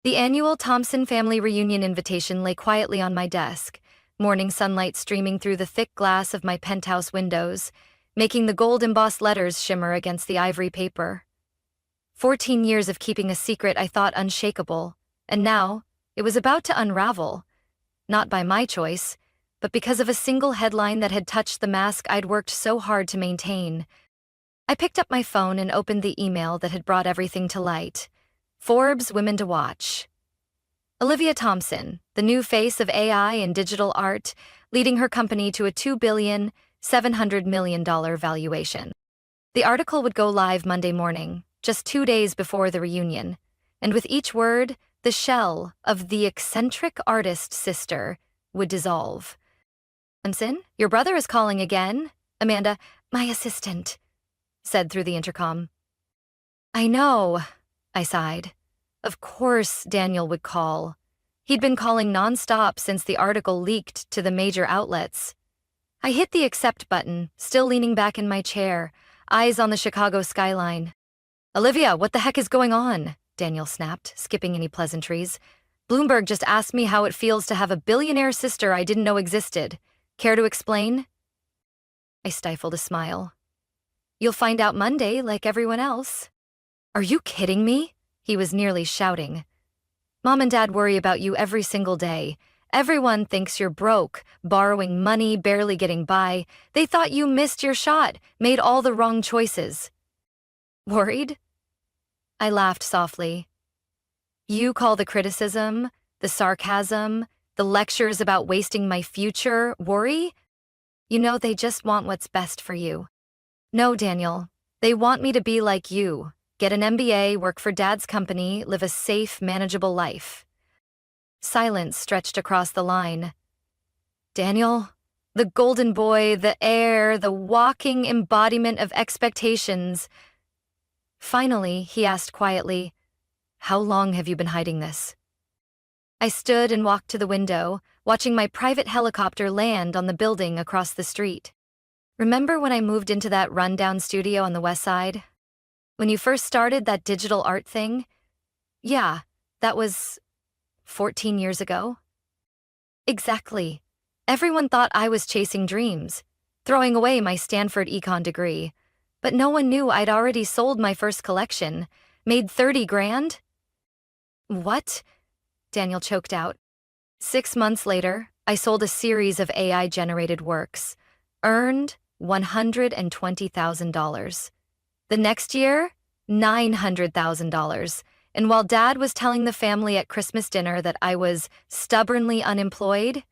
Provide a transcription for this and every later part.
The annual Thompson family reunion invitation lay quietly on my desk, morning sunlight streaming through the thick glass of my penthouse windows, making the gold-embossed letters shimmer against the ivory paper. 14 years of keeping a secret I thought unshakable, and now it was about to unravel, not by my choice, but because of a single headline that had touched the mask I'd worked so hard to maintain. I picked up my phone and opened the email that had brought everything to light. Forbes Women to Watch. Olivia Thompson, the new face of AI and digital art, leading her company to a $2.7 billion valuation. The article would go live Monday morning, just 2 days before the reunion, and with each word, the shell of the eccentric artist sister would dissolve. "Thompson, your brother is calling again," Amanda, my assistant, said through the intercom. "I know," I sighed. Of course Daniel would call. He'd been calling nonstop since the article leaked to the major outlets. I hit the accept button, still leaning back in my chair, eyes on the Chicago skyline. "Olivia, what the heck is going on?" Daniel snapped, skipping any pleasantries. "Bloomberg just asked me how it feels to have a billionaire sister I didn't know existed. Care to explain?" I stifled a smile. "You'll find out Monday, like everyone else." "Are you kidding me?" He was nearly shouting. "Mom and Dad worry about you every single day. Everyone thinks you're broke, borrowing money, barely getting by. They thought you missed your shot, made all the wrong choices." "Worried?" I laughed softly. "You call the criticism, the sarcasm, the lectures about wasting my future worry? You know they just want what's best for you." "No, Daniel. They want me to be like you. Get an MBA, work for Dad's company, live a safe, manageable life." Silence stretched across the line. "Daniel, the golden boy, the heir, the walking embodiment of expectations." Finally, he asked quietly, "How long have you been hiding this?" I stood and walked to the window, watching my private helicopter land on the building across the street. "Remember when I moved into that rundown studio on the west side? When you first started that digital art thing? Yeah, that was 14 years ago." Exactly. Everyone thought I was chasing dreams, throwing away my Stanford econ degree. But no one knew I'd already sold my first collection, made 30 grand. "What?" Daniel choked out. 6 months later, I sold a series of AI-generated works, earned $120,000. The next year, $900,000. And while Dad was telling the family at Christmas dinner that I was stubbornly unemployed,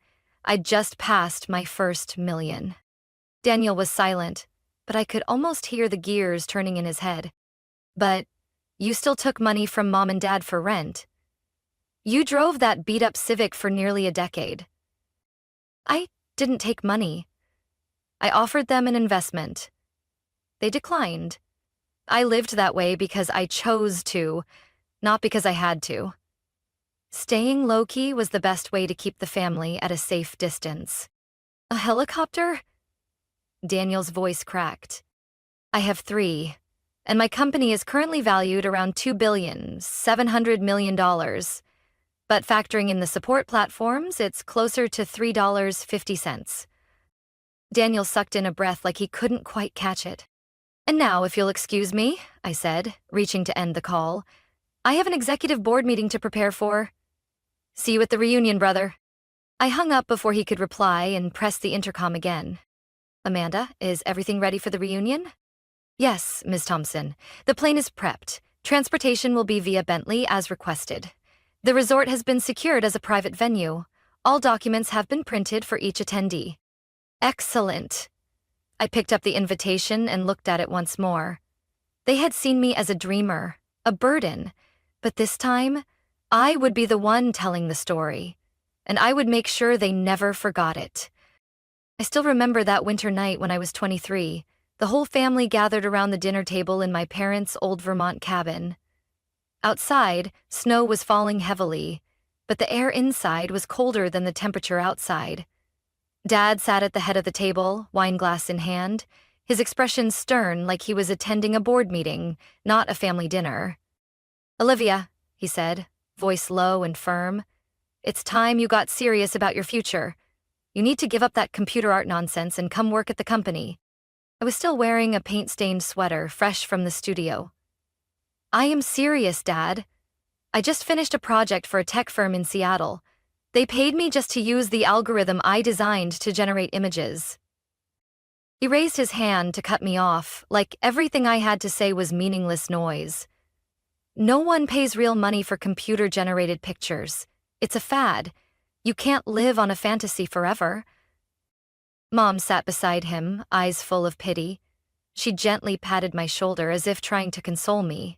I'd just passed my first million. Daniel was silent, but I could almost hear the gears turning in his head. "But you still took money from Mom and Dad for rent. You drove that beat-up Civic for nearly a decade." "I didn't take money. I offered them an investment. They declined. I lived that way because I chose to, not because I had to. Staying low-key was the best way to keep the family at a safe distance." "A helicopter?" Daniel's voice cracked. "I have 3, and my company is currently valued around $2.7 billion. But factoring in the support platforms, it's closer to $3.50. Daniel sucked in a breath like he couldn't quite catch it. "And now, if you'll excuse me," I said, reaching to end the call, "I have an executive board meeting to prepare for. See you at the reunion, brother." I hung up before he could reply and pressed the intercom again. "Amanda, is everything ready for the reunion?" "Yes, Ms. Thompson. The plane is prepped. Transportation will be via Bentley as requested. The resort has been secured as a private venue. All documents have been printed for each attendee." "Excellent." I picked up the invitation and looked at it once more. They had seen me as a dreamer, a burden, but this time, I would be the one telling the story, and I would make sure they never forgot it. I still remember that winter night when I was 23, the whole family gathered around the dinner table in my parents' old Vermont cabin. Outside, snow was falling heavily, but the air inside was colder than the temperature outside. Dad sat at the head of the table, wine glass in hand, his expression stern like he was attending a board meeting, not a family dinner. "Olivia," he said, voice low and firm. "It's time you got serious about your future. You need to give up that computer art nonsense and come work at the company." I was still wearing a paint-stained sweater, fresh from the studio. "I am serious, Dad. I just finished a project for a tech firm in Seattle. They paid me just to use the algorithm I designed to generate images." He raised his hand to cut me off, like everything I had to say was meaningless noise. "No one pays real money for computer-generated pictures. It's a fad. You can't live on a fantasy forever." Mom sat beside him, eyes full of pity. She gently patted my shoulder as if trying to console me.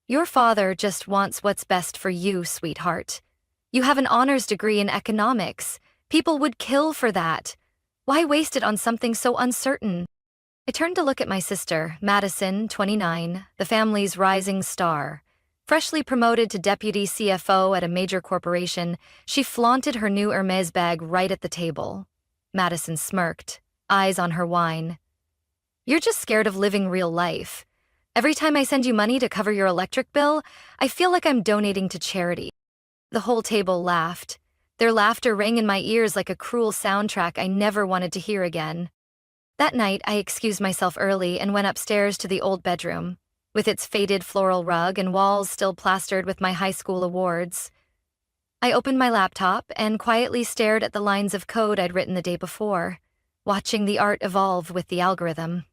"Your father just wants what's best for you, sweetheart. You have an honors degree in economics. People would kill for that. Why waste it on something so uncertain?" I turned to look at my sister, Madison, 29, the family's rising star. Freshly promoted to deputy CFO at a major corporation, she flaunted her new Hermes bag right at the table. Madison smirked, eyes on her wine. "You're just scared of living real life. Every time I send you money to cover your electric bill, I feel like I'm donating to charity." The whole table laughed. Their laughter rang in my ears like a cruel soundtrack I never wanted to hear again. That night, I excused myself early and went upstairs to the old bedroom, with its faded floral rug and walls still plastered with my high school awards. I opened my laptop and quietly stared at the lines of code I'd written the day before, watching the art evolve with the algorithm.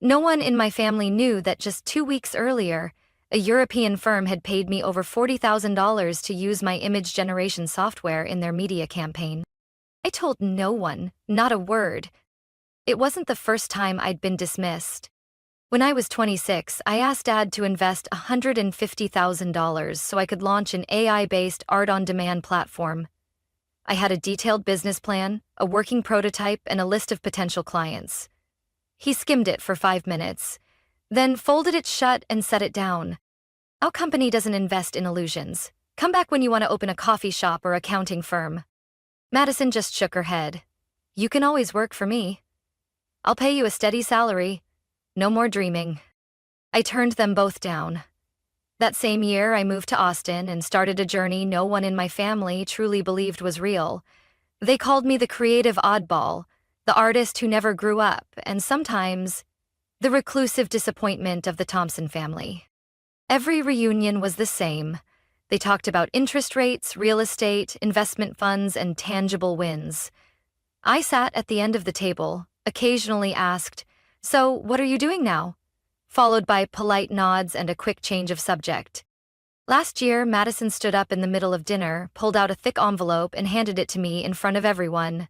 No one in my family knew that just 2 weeks earlier, a European firm had paid me over $40,000 to use my image generation software in their media campaign. I told no one, not a word. It wasn't the first time I'd been dismissed. When I was 26, I asked Dad to invest $150,000 so I could launch an AI-based art-on-demand platform. I had a detailed business plan, a working prototype, and a list of potential clients. He skimmed it for 5 minutes, then folded it shut and set it down. "Our company doesn't invest in illusions. Come back when you want to open a coffee shop or accounting firm." Madison just shook her head. "You can always work for me. I'll pay you a steady salary. No more dreaming." I turned them both down. That same year, I moved to Austin and started a journey no one in my family truly believed was real. They called me the creative oddball, the artist who never grew up, and sometimes the reclusive disappointment of the Thompson family. Every reunion was the same. They talked about interest rates, real estate, investment funds, and tangible wins. I sat at the end of the table, occasionally asked, "So, what are you doing now?" followed by polite nods and a quick change of subject. Last year, Madison stood up in the middle of dinner, pulled out a thick envelope, and handed it to me in front of everyone.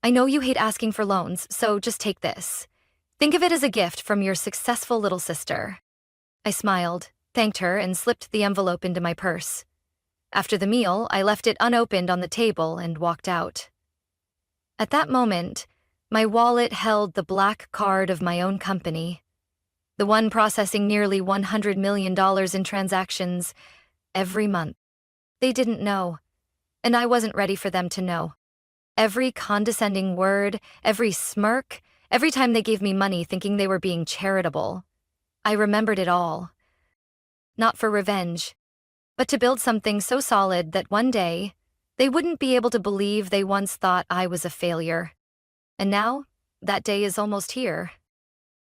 "I know you hate asking for loans, so just take this. Think of it as a gift from your successful little sister." I smiled, thanked her, and slipped the envelope into my purse. After the meal, I left it unopened on the table and walked out. At that moment, my wallet held the black card of my own company, the one processing nearly $100 million in transactions every month. They didn't know, and I wasn't ready for them to know. Every condescending word, every smirk, every time they gave me money thinking they were being charitable. I remembered it all. Not for revenge, but to build something so solid that one day, they wouldn't be able to believe they once thought I was a failure. And now, that day is almost here.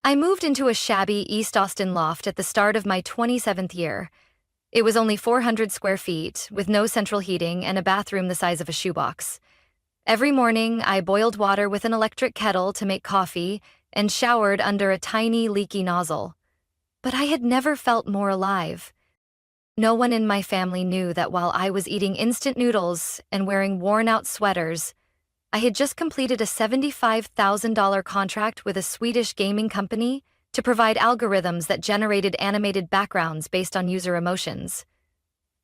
I moved into a shabby East Austin loft at the start of my 27th year. It was only 400 square feet, with no central heating and a bathroom the size of a shoebox. Every morning, I boiled water with an electric kettle to make coffee and showered under a tiny, leaky nozzle. But I had never felt more alive. No one in my family knew that while I was eating instant noodles and wearing worn-out sweaters, I had just completed a $75,000 contract with a Swedish gaming company to provide algorithms that generated animated backgrounds based on user emotions.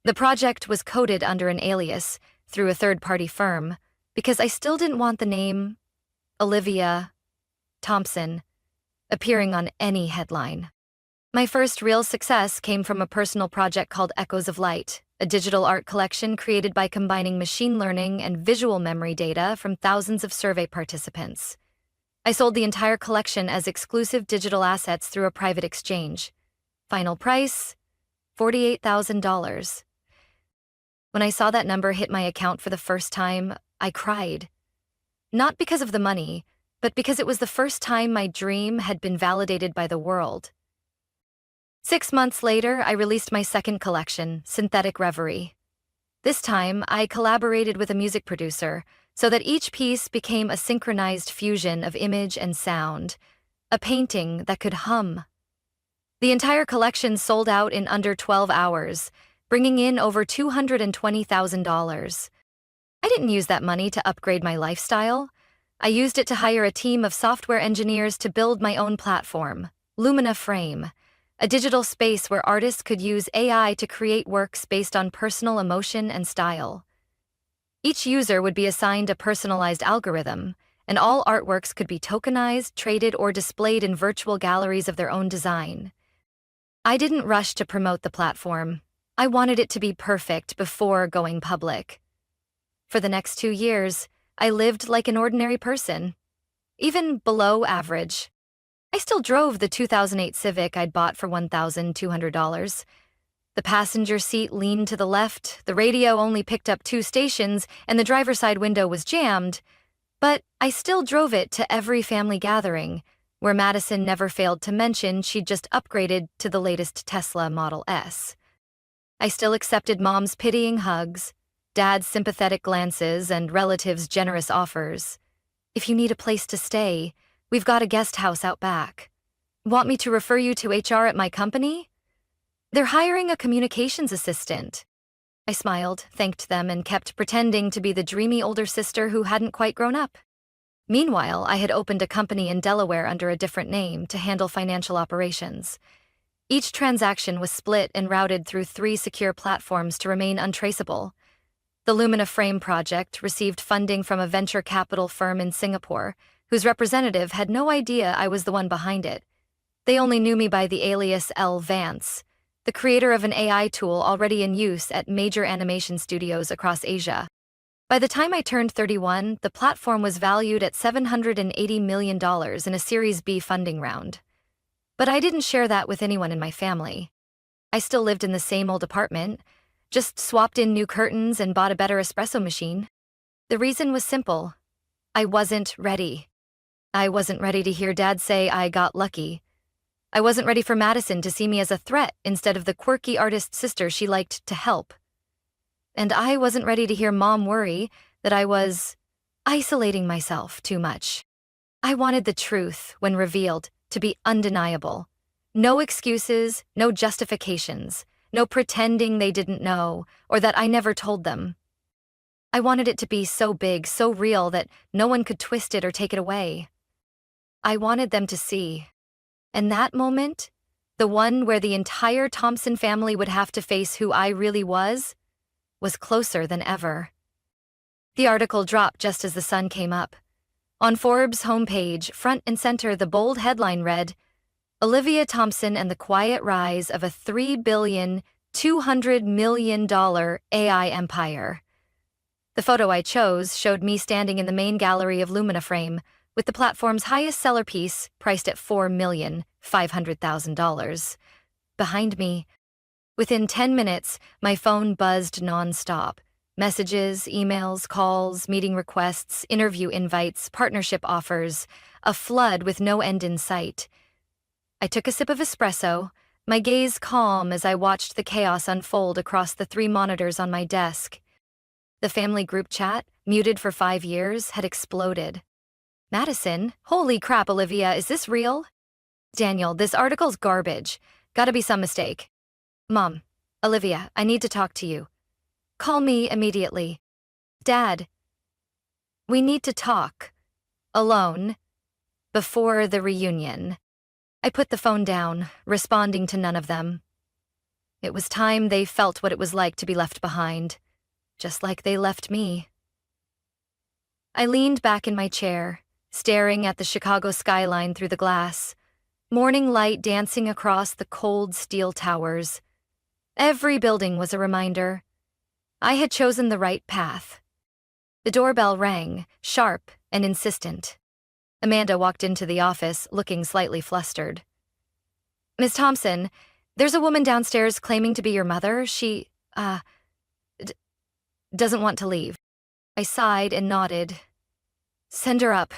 The project was coded under an alias through a third-party firm because I still didn't want the name Olivia Thompson appearing on any headline. My first real success came from a personal project called Echoes of Light, a digital art collection created by combining machine learning and visual memory data from thousands of survey participants. I sold the entire collection as exclusive digital assets through a private exchange. Final price, $48,000. When I saw that number hit my account for the first time, I cried. Not because of the money, but because it was the first time my dream had been validated by the world. 6 months later, I released my second collection, Synthetic Reverie. This time, I collaborated with a music producer so that each piece became a synchronized fusion of image and sound, a painting that could hum. The entire collection sold out in under 12 hours, bringing in over $220,000. I didn't use that money to upgrade my lifestyle. I used it to hire a team of software engineers to build my own platform, Lumina Frame, a digital space where artists could use AI to create works based on personal emotion and style. Each user would be assigned a personalized algorithm, and all artworks could be tokenized, traded, or displayed in virtual galleries of their own design. I didn't rush to promote the platform. I wanted it to be perfect before going public. For the next 2 years, I lived like an ordinary person, even below average. I still drove the 2008 Civic I'd bought for $1,200. The passenger seat leaned to the left, the radio only picked up 2 stations, and the driver's side window was jammed. But I still drove it to every family gathering, where Madison never failed to mention she'd just upgraded to the latest Tesla Model S. I still accepted Mom's pitying hugs, Dad's sympathetic glances, and relatives' generous offers. If you need a place to stay, we've got a guest house out back. Want me to refer you to HR at my company? They're hiring a communications assistant. I smiled, thanked them, and kept pretending to be the dreamy older sister who hadn't quite grown up. Meanwhile, I had opened a company in Delaware under a different name to handle financial operations. Each transaction was split and routed through 3 secure platforms to remain untraceable. The Lumina Frame project received funding from a venture capital firm in Singapore, whose representative had no idea I was the one behind it. They only knew me by the alias L. Vance, the creator of an AI tool already in use at major animation studios across Asia. By the time I turned 31, the platform was valued at $780 million in a Series B funding round. But I didn't share that with anyone in my family. I still lived in the same old apartment, just swapped in new curtains and bought a better espresso machine. The reason was simple. I wasn't ready. I wasn't ready to hear Dad say I got lucky. I wasn't ready for Madison to see me as a threat instead of the quirky artist sister she liked to help. And I wasn't ready to hear Mom worry that I was isolating myself too much. I wanted the truth, when revealed, to be undeniable. No excuses, no justifications, no pretending they didn't know or that I never told them. I wanted it to be so big, so real that no one could twist it or take it away. I wanted them to see. And that moment, the one where the entire Thompson family would have to face who I really was closer than ever. The article dropped just as the sun came up. On Forbes' homepage, front and center, the bold headline read, "Olivia Thompson and the Quiet Rise of a $3,200,000,000 AI Empire." The photo I chose showed me standing in the main gallery of Lumina Frame, with the platform's highest seller piece priced at $4,500,000. Behind me, within 10 minutes, my phone buzzed nonstop. Messages, emails, calls, meeting requests, interview invites, partnership offers, a flood with no end in sight. I took a sip of espresso, my gaze calm as I watched the chaos unfold across the 3 monitors on my desk. The family group chat, muted for 5 years, had exploded. Madison, holy crap, Olivia, is this real? Daniel, this article's garbage. Gotta be some mistake. Mom, Olivia, I need to talk to you. Call me immediately. Dad, we need to talk. Alone. Before the reunion. I put the phone down, responding to none of them. It was time they felt what it was like to be left behind, just like they left me. I leaned back in my chair, staring at the Chicago skyline through the glass, morning light dancing across the cold steel towers. Every building was a reminder. I had chosen the right path. The doorbell rang, sharp and insistent. Amanda walked into the office, looking slightly flustered. "Miss Thompson, there's a woman downstairs claiming to be your mother. Doesn't want to leave. I sighed and nodded. Send her up.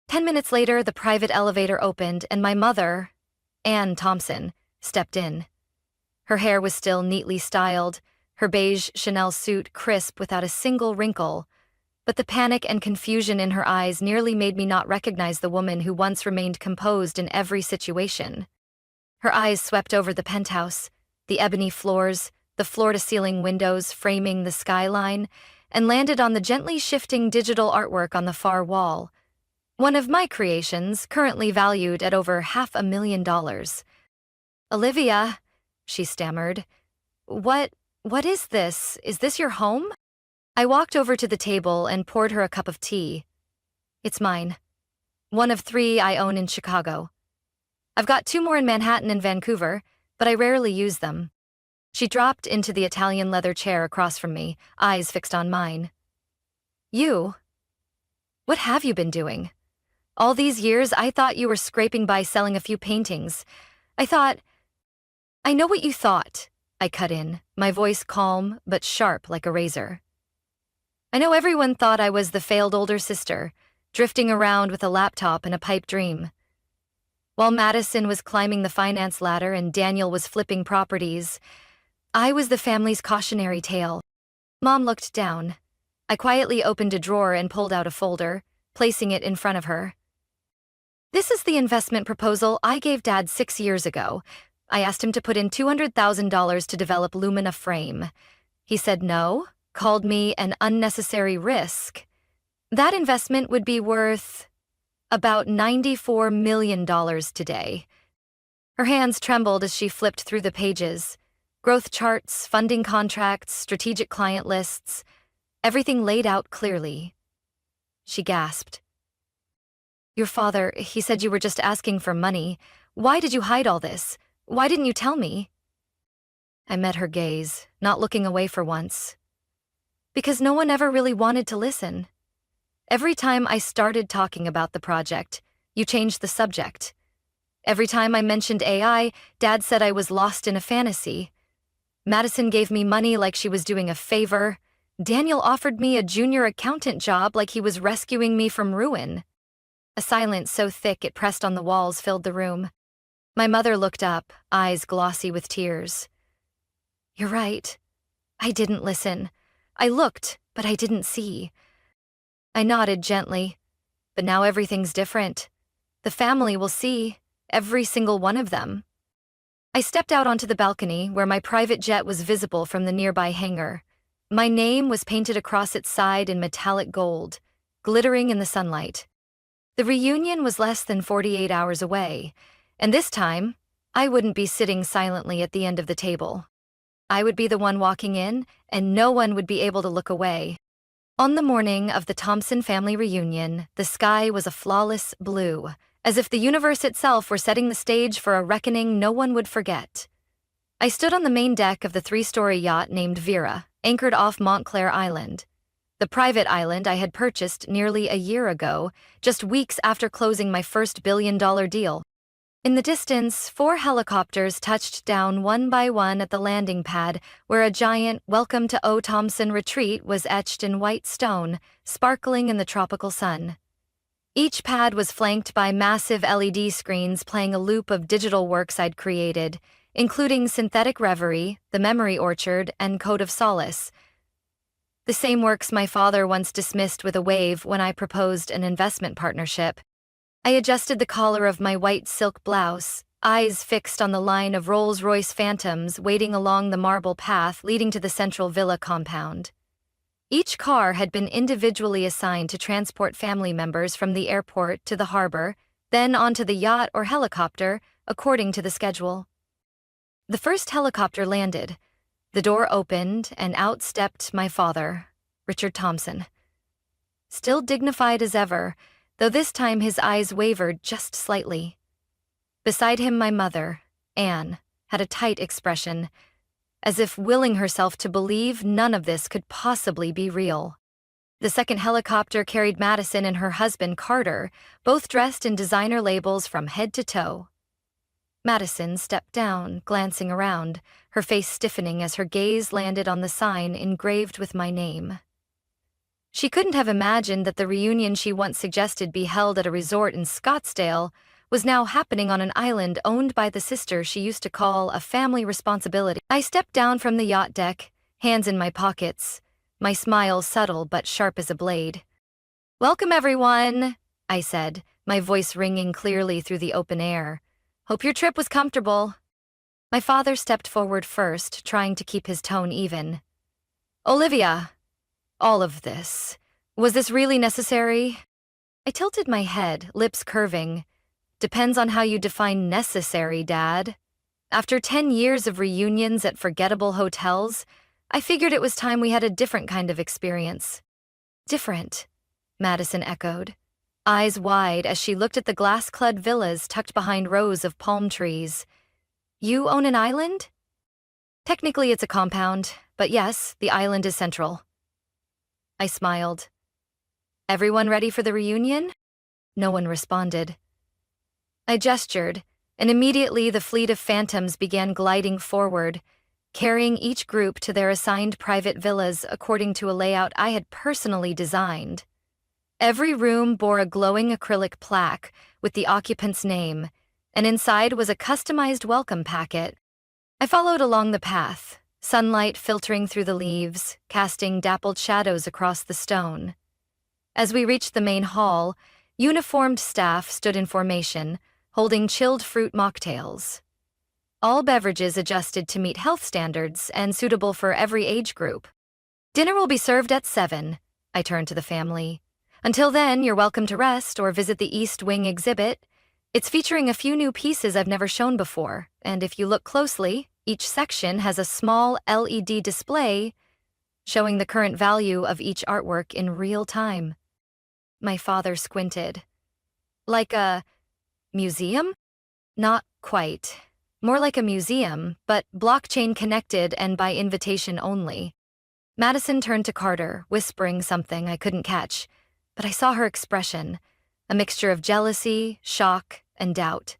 10 minutes later, the private elevator opened and my mother, Ann Thompson, stepped in. Her hair was still neatly styled, her beige Chanel suit crisp without a single wrinkle, but the panic and confusion in her eyes nearly made me not recognize the woman who once remained composed in every situation. Her eyes swept over the penthouse, the ebony floors, the floor-to-ceiling windows framing the skyline, and landed on the gently shifting digital artwork on the far wall. One of my creations, currently valued at over $500,000. Olivia, she stammered. What is this? Is this your home? I walked over to the table and poured her a cup of tea. It's mine. One of 3 I own in Chicago. I've got 2 more in Manhattan and Vancouver, but I rarely use them. She dropped into the Italian leather chair across from me, eyes fixed on mine. You? What have you been doing? All these years, I thought you were scraping by selling a few paintings. I know what you thought, I cut in, my voice calm but sharp like a razor. I know everyone thought I was the failed older sister, drifting around with a laptop and a pipe dream. While Madison was climbing the finance ladder and Daniel was flipping properties, I was the family's cautionary tale. Mom looked down. I quietly opened a drawer and pulled out a folder, placing it in front of her. This is the investment proposal I gave Dad 6 years ago. I asked him to put in $200,000 to develop Lumina Frame. He said no, called me an unnecessary risk. That investment would be worth about $94 million today. Her hands trembled as she flipped through the pages. Growth charts, funding contracts, strategic client lists, everything laid out clearly. She gasped. Your father, he said you were just asking for money. Why did you hide all this? Why didn't you tell me? I met her gaze, not looking away for once. Because no one ever really wanted to listen. Every time I started talking about the project, you changed the subject. Every time I mentioned AI, Dad said I was lost in a fantasy. Madison gave me money like she was doing a favor. Daniel offered me a junior accountant job like he was rescuing me from ruin. A silence so thick it pressed on the walls filled the room. My mother looked up, eyes glossy with tears. You're right. I didn't listen. I looked, but I didn't see. I nodded gently. But now everything's different. The family will see, every single one of them. I stepped out onto the balcony where my private jet was visible from the nearby hangar. My name was painted across its side in metallic gold, glittering in the sunlight. The reunion was less than 48 hours away, and this time, I wouldn't be sitting silently at the end of the table. I would be the one walking in, and no one would be able to look away. On the morning of the Thompson family reunion, the sky was a flawless blue, as if the universe itself were setting the stage for a reckoning no one would forget. I stood on the main deck of the 3-story yacht named Vera, anchored off Montclair Island. The private island I had purchased nearly a year ago, just weeks after closing my first billion-dollar deal. In the distance, 4 helicopters touched down one by one at the landing pad, where a giant "Welcome to O. Thompson Retreat" was etched in white stone, sparkling in the tropical sun. Each pad was flanked by massive LED screens playing a loop of digital works I'd created, including Synthetic Reverie, The Memory Orchard, and Code of Solace. The same works my father once dismissed with a wave when I proposed an investment partnership. I adjusted the collar of my white silk blouse, eyes fixed on the line of Rolls-Royce Phantoms waiting along the marble path leading to the central villa compound. Each car had been individually assigned to transport family members from the airport to the harbor, then onto the yacht or helicopter, according to the schedule. The first helicopter landed. The door opened, and out stepped my father, Richard Thompson. Still dignified as ever, though this time his eyes wavered just slightly. Beside him, my mother, Anne, had a tight expression, as if willing herself to believe none of this could possibly be real. The second helicopter carried Madison and her husband, Carter, both dressed in designer labels from head to toe. Madison stepped down, glancing around, her face stiffening as her gaze landed on the sign engraved with my name. She couldn't have imagined that the reunion she once suggested be held at a resort in Scottsdale was now happening on an island owned by the sister she used to call a family responsibility. I stepped down from the yacht deck, hands in my pockets, my smile subtle but sharp as a blade. "Welcome, everyone," I said, my voice ringing clearly through the open air. "Hope your trip was comfortable." My father stepped forward first, trying to keep his tone even. "Olivia, all of this, was this really necessary?" I tilted my head, lips curving. "Depends on how you define necessary, Dad. After 10 years of reunions at forgettable hotels, I figured it was time we had a different kind of experience." "Different," Madison echoed, eyes wide as she looked at the glass-clad villas tucked behind rows of palm trees. "You own an island?" "Technically it's a compound, but yes, the island is central." I smiled. "Everyone ready for the reunion?" No one responded. I gestured, and immediately the fleet of phantoms began gliding forward, carrying each group to their assigned private villas according to a layout I had personally designed. Every room bore a glowing acrylic plaque with the occupant's name, and inside was a customized welcome packet. I followed along the path, sunlight filtering through the leaves, casting dappled shadows across the stone. As we reached the main hall, uniformed staff stood in formation, holding chilled fruit mocktails. All beverages adjusted to meet health standards and suitable for every age group. "Dinner will be served at 7, I turned to the family. "Until then, you're welcome to rest or visit the East Wing exhibit. It's featuring a few new pieces I've never shown before, and if you look closely, each section has a small LED display showing the current value of each artwork in real time." My father squinted. "Like a museum?" "Not quite. More like a museum, but blockchain connected and by invitation only." Madison turned to Carter, whispering something I couldn't catch, but I saw her expression, a mixture of jealousy, shock, and doubt.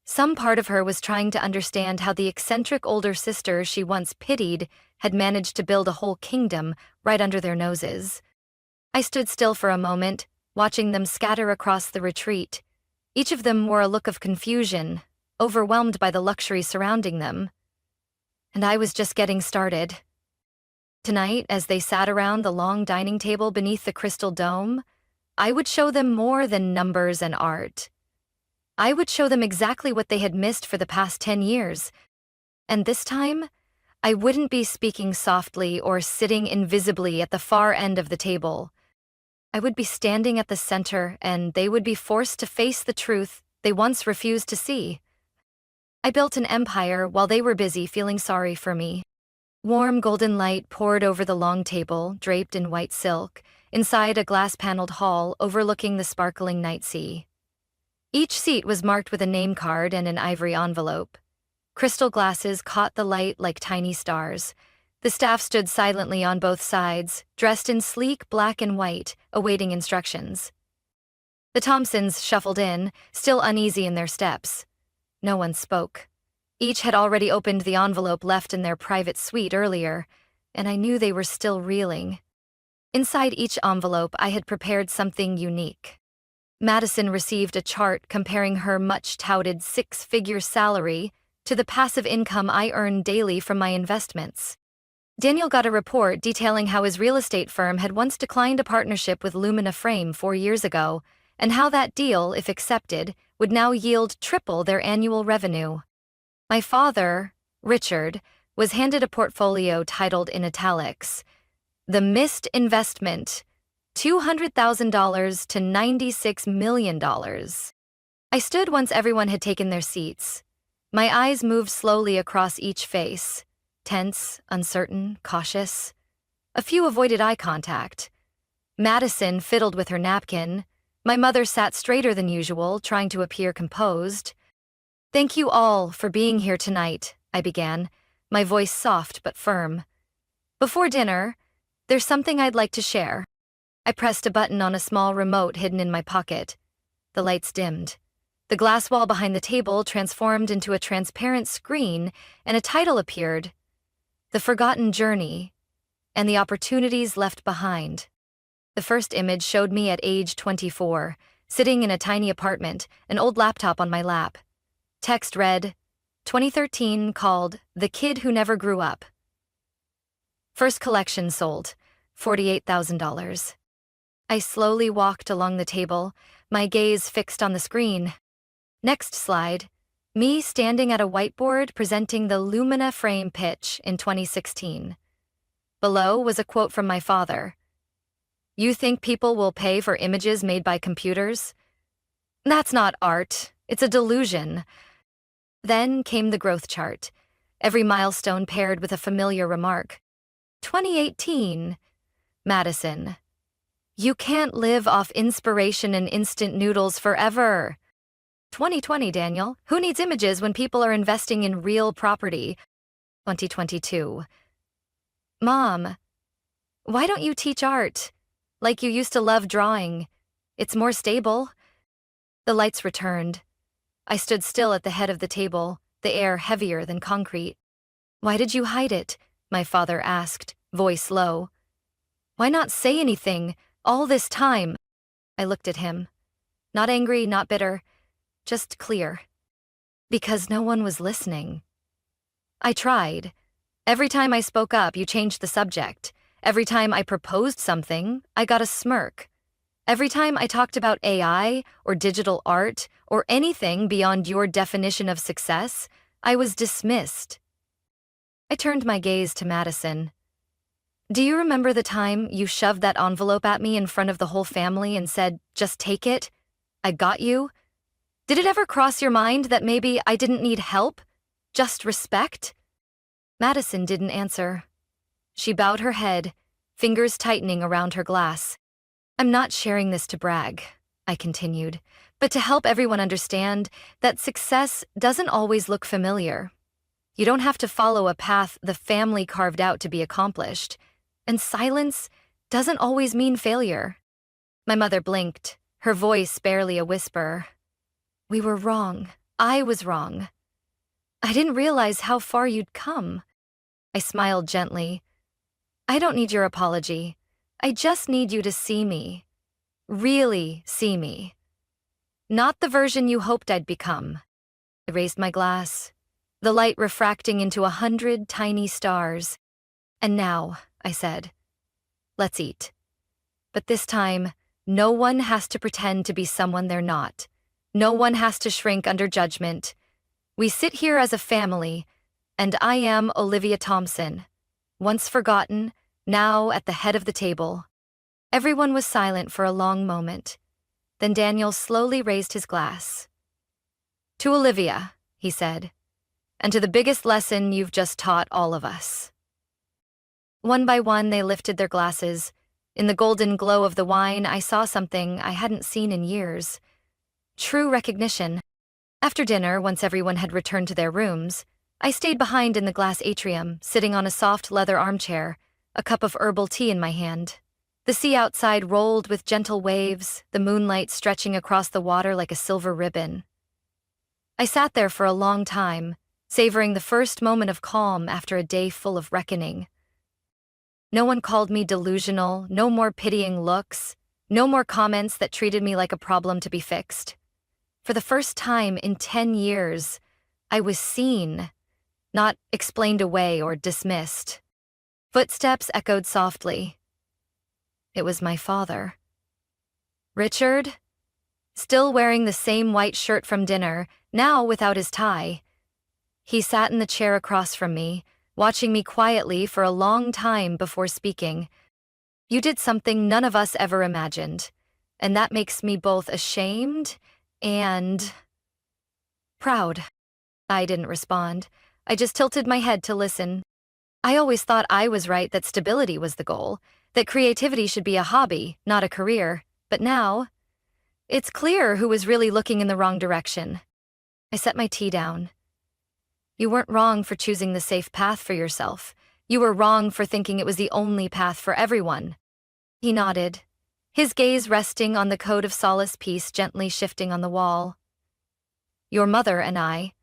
Some part of her was trying to understand how the eccentric older sister she once pitied had managed to build a whole kingdom right under their noses. I stood still for a moment, watching them scatter across the retreat. Each of them wore a look of confusion, overwhelmed by the luxury surrounding them. And I was just getting started. Tonight, as they sat around the long dining table beneath the crystal dome, I would show them more than numbers and art. I would show them exactly what they had missed for the past 10 years. And this time, I wouldn't be speaking softly or sitting invisibly at the far end of the table. I would be standing at the center, and they would be forced to face the truth they once refused to see. I built an empire while they were busy feeling sorry for me. Warm golden light poured over the long table, draped in white silk, inside a glass-paneled hall overlooking the sparkling night sea. Each seat was marked with a name card and an ivory envelope. Crystal glasses caught the light like tiny stars. The staff stood silently on both sides, dressed in sleek black and white, awaiting instructions. The Thompsons shuffled in, still uneasy in their steps. No one spoke. Each had already opened the envelope left in their private suite earlier, and I knew they were still reeling. Inside each envelope, I had prepared something unique. Madison received a chart comparing her much-touted 6-figure salary to the passive income I earned daily from my investments. Daniel got a report detailing how his real estate firm had once declined a partnership with Lumina Frame 4 years ago, and how that deal, if accepted, would now yield triple their annual revenue. My father, Richard, was handed a portfolio titled in italics, "The Missed Investment, $200,000 to $96 million." I stood once everyone had taken their seats. My eyes moved slowly across each face, tense, uncertain, cautious. A few avoided eye contact. Madison fiddled with her napkin. My mother sat straighter than usual, trying to appear composed. "Thank you all for being here tonight," I began, my voice soft but firm. "Before dinner, there's something I'd like to share." I pressed a button on a small remote hidden in my pocket. The lights dimmed. The glass wall behind the table transformed into a transparent screen, and a title appeared: The Forgotten Journey and the Opportunities Left Behind. The first image showed me at age 24, sitting in a tiny apartment, an old laptop on my lap. Text read, 2013, called The Kid Who Never Grew Up. First collection sold, $48,000. I slowly walked along the table, my gaze fixed on the screen. Next slide, me standing at a whiteboard presenting the Lumina frame pitch in 2016. Below was a quote from my father. You think people will pay for images made by computers? That's not art, it's a delusion. Then came the growth chart, every milestone paired with a familiar remark. 2018, Madison. You can't live off inspiration and instant noodles forever. 2020, Daniel. Who needs images when people are investing in real property? 2022. Mom, why don't you teach art? Like you used to love drawing. It's more stable. The lights returned. I stood still at the head of the table, the air heavier than concrete. Why did you hide it? My father asked, voice low. Why not say anything all this time? I looked at him. Not angry, not bitter, just clear. Because no one was listening. I tried. Every time I spoke up, you changed the subject. Every time I proposed something, I got a smirk. Every time I talked about AI or digital art or anything beyond your definition of success, I was dismissed. I turned my gaze to Madison. Do you remember the time you shoved that envelope at me in front of the whole family and said, just take it? I got you? Did it ever cross your mind that maybe I didn't need help? Just respect? Madison didn't answer. She bowed her head, fingers tightening around her glass. I'm not sharing this to brag, I continued, but to help everyone understand that success doesn't always look familiar. You don't have to follow a path the family carved out to be accomplished, and silence doesn't always mean failure. My mother blinked, her voice barely a whisper. We were wrong. I was wrong. I didn't realize how far you'd come. I smiled gently. I don't need your apology. I just need you to see me. Really see me. Not the version you hoped I'd become. I raised my glass, the light refracting into 100 tiny stars. And now, I said, let's eat. But this time, no one has to pretend to be someone they're not. No one has to shrink under judgment. We sit here as a family, and I am Olivia Thompson, once forgotten, now at the head of the table. Everyone was silent for a long moment. Then Daniel slowly raised his glass. To Olivia, he said, and to the biggest lesson you've just taught all of us. One by one, they lifted their glasses. In the golden glow of the wine, I saw something I hadn't seen in years. True recognition. After dinner, once everyone had returned to their rooms, I stayed behind in the glass atrium, sitting on a soft leather armchair, a cup of herbal tea in my hand. The sea outside rolled with gentle waves, the moonlight stretching across the water like a silver ribbon. I sat there for a long time, savoring the first moment of calm after a day full of reckoning. No one called me delusional, no more pitying looks, no more comments that treated me like a problem to be fixed. For the first time in 10 years, I was seen, not explained away or dismissed. Footsteps echoed softly. It was my father. Richard? Still wearing the same white shirt from dinner, now without his tie. He sat in the chair across from me, watching me quietly for a long time before speaking. You did something none of us ever imagined, and that makes me both ashamed and proud. I didn't respond. I just tilted my head to listen. I always thought I was right that stability was the goal, that creativity should be a hobby, not a career, but now, it's clear who was really looking in the wrong direction. I set my tea down. You weren't wrong for choosing the safe path for yourself. You were wrong for thinking it was the only path for everyone. He nodded, his gaze resting on the Code of Solace piece gently shifting on the wall. your mother and I,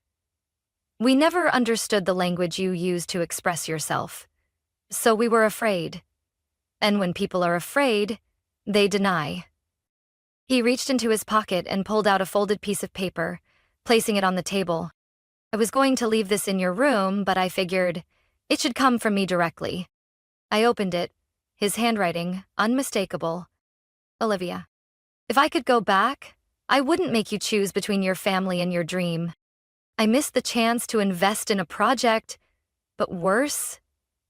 we never understood the language you use to express yourself. So we were afraid. And when people are afraid, they deny. He reached into his pocket and pulled out a folded piece of paper, placing it on the table. I was going to leave this in your room, but I figured it should come from me directly. I opened it, his handwriting, unmistakable. Olivia, if I could go back, I wouldn't make you choose between your family and your dream. I missed the chance to invest in a project, but worse,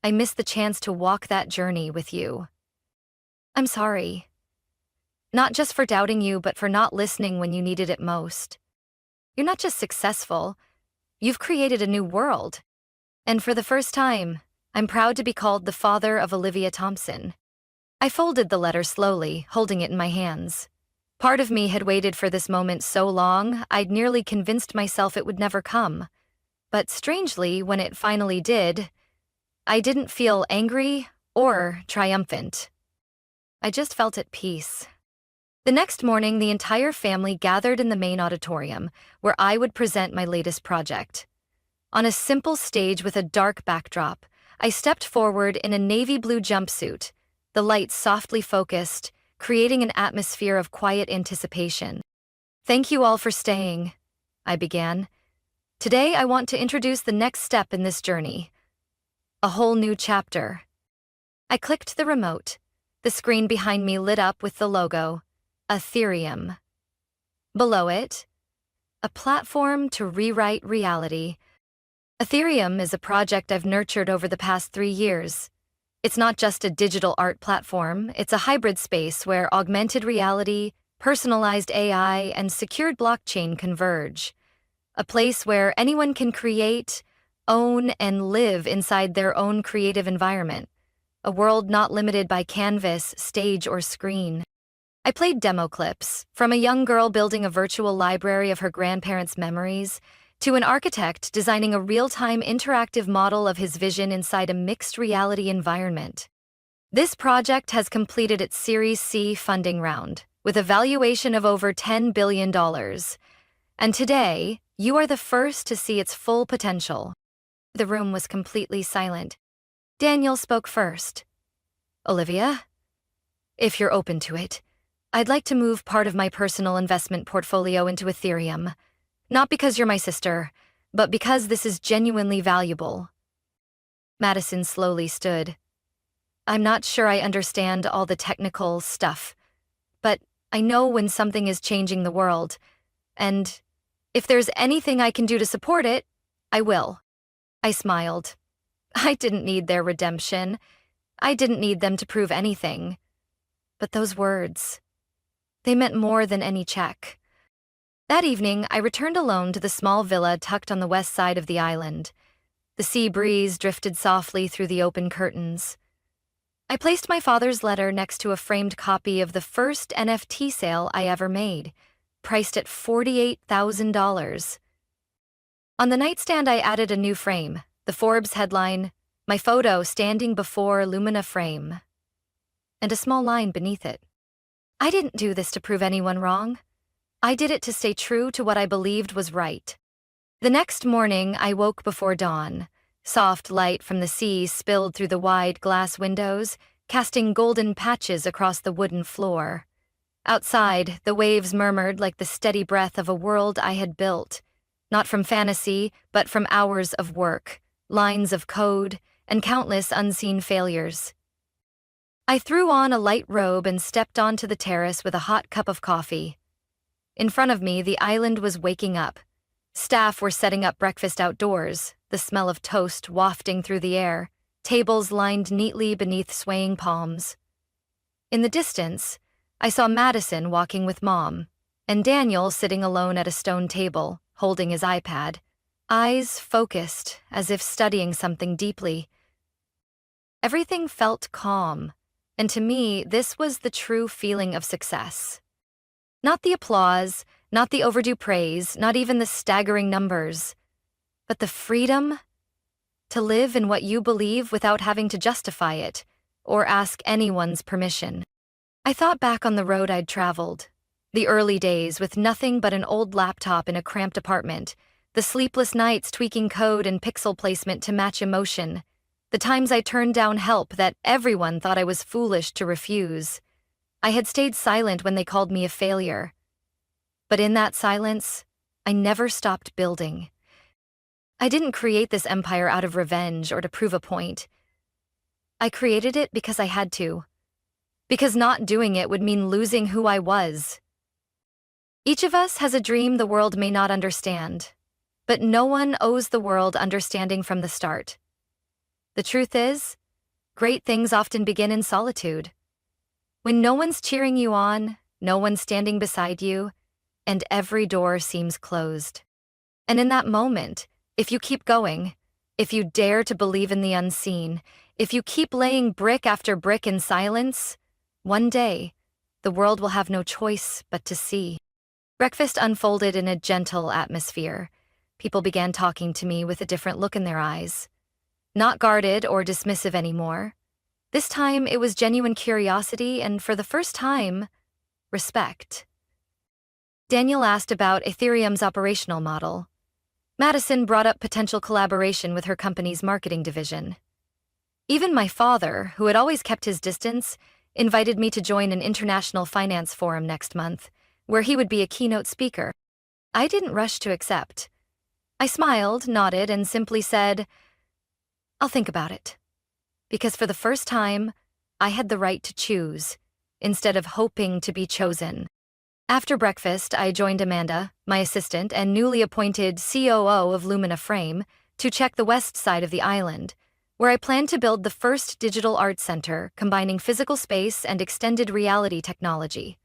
I missed the chance to walk that journey with you. I'm sorry. Not just for doubting you, but for not listening when you needed it most. You're not just successful, you've created a new world. And for the first time, I'm proud to be called the father of Olivia Thompson. I folded the letter slowly, holding it in my hands. Part of me had waited for this moment so long, I'd nearly convinced myself it would never come. But strangely, when it finally did, I didn't feel angry or triumphant. I just felt at peace. The next morning, the entire family gathered in the main auditorium, where I would present my latest project. On a simple stage with a dark backdrop, I stepped forward in a navy blue jumpsuit, the lights softly focused, creating an atmosphere of quiet anticipation. Thank you all for staying, I began. Today I want to introduce the next step in this journey. A whole new chapter. I clicked the remote. The screen behind me lit up with the logo, Ethereum. Below it, a platform to rewrite reality. Ethereum is a project I've nurtured over the past 3 years. It's not just a digital art platform, it's a hybrid space where augmented reality, personalized AI, and secured blockchain converge. A place where anyone can create, own, and live inside their own creative environment. A world not limited by canvas, stage, or screen. I played demo clips, from a young girl building a virtual library of her grandparents' memories, to an architect designing a real-time interactive model of his vision inside a mixed reality environment. This project has completed its Series C funding round, with a valuation of over $10 billion. And today, you are the first to see its full potential. The room was completely silent. Daniel spoke first. Olivia, if you're open to it, I'd like to move part of my personal investment portfolio into Ethereum. Not because you're my sister, but because this is genuinely valuable. Madison slowly stood. I'm not sure I understand all the technical stuff, but I know when something is changing the world, and if there's anything I can do to support it, I will. I smiled. I didn't need their redemption. I didn't need them to prove anything. But those words, they meant more than any check. That evening, I returned alone to the small villa tucked on the west side of the island. The sea breeze drifted softly through the open curtains. I placed my father's letter next to a framed copy of the first NFT sale I ever made, priced at $48,000. On the nightstand, I added a new frame, the Forbes headline, my photo standing before Lumina frame, and a small line beneath it. I didn't do this to prove anyone wrong. I did it to stay true to what I believed was right. The next morning, I woke before dawn. Soft light from the sea spilled through the wide glass windows, casting golden patches across the wooden floor. Outside, the waves murmured like the steady breath of a world I had built, not from fantasy, but from hours of work, lines of code, and countless unseen failures. I threw on a light robe and stepped onto the terrace with a hot cup of coffee. In front of me, the island was waking up. Staff were setting up breakfast outdoors, the smell of toast wafting through the air, tables lined neatly beneath swaying palms. In the distance, I saw Madison walking with Mom, and Daniel sitting alone at a stone table, holding his iPad, eyes focused as if studying something deeply. Everything felt calm, and to me, this was the true feeling of success. Not the applause, not the overdue praise, not even the staggering numbers, but the freedom to live in what you believe without having to justify it or ask anyone's permission. I thought back on the road I'd traveled, The early days with nothing but an old laptop in a cramped apartment, the sleepless nights tweaking code and pixel placement to match emotion, the times I turned down help that everyone thought I was foolish to refuse. I had stayed silent when they called me a failure. But in that silence, I never stopped building. I didn't create this empire out of revenge or to prove a point. I created it because I had to. Because not doing it would mean losing who I was. Each of us has a dream the world may not understand, but no one owes the world understanding from the start. The truth is, great things often begin in solitude. When no one's cheering you on, no one's standing beside you, and every door seems closed. And in that moment, if you keep going, if you dare to believe in the unseen, if you keep laying brick after brick in silence, one day, the world will have no choice but to see. Breakfast unfolded in a gentle atmosphere. People began talking to me with a different look in their eyes. Not guarded or dismissive anymore. This time it was genuine curiosity and, for the first time, respect. Daniel asked about Ethereum's operational model. Madison brought up potential collaboration with her company's marketing division. Even my father, who had always kept his distance, invited me to join an international finance forum next month, where he would be a keynote speaker. I didn't rush to accept. I smiled, nodded, and simply said, "I'll think about it." Because for the first time, I had the right to choose, instead of hoping to be chosen. After breakfast, I joined Amanda, my assistant and newly appointed COO of Lumina Frame, to check the west side of the island, where I planned to build the first digital art center combining physical space and extended reality technology.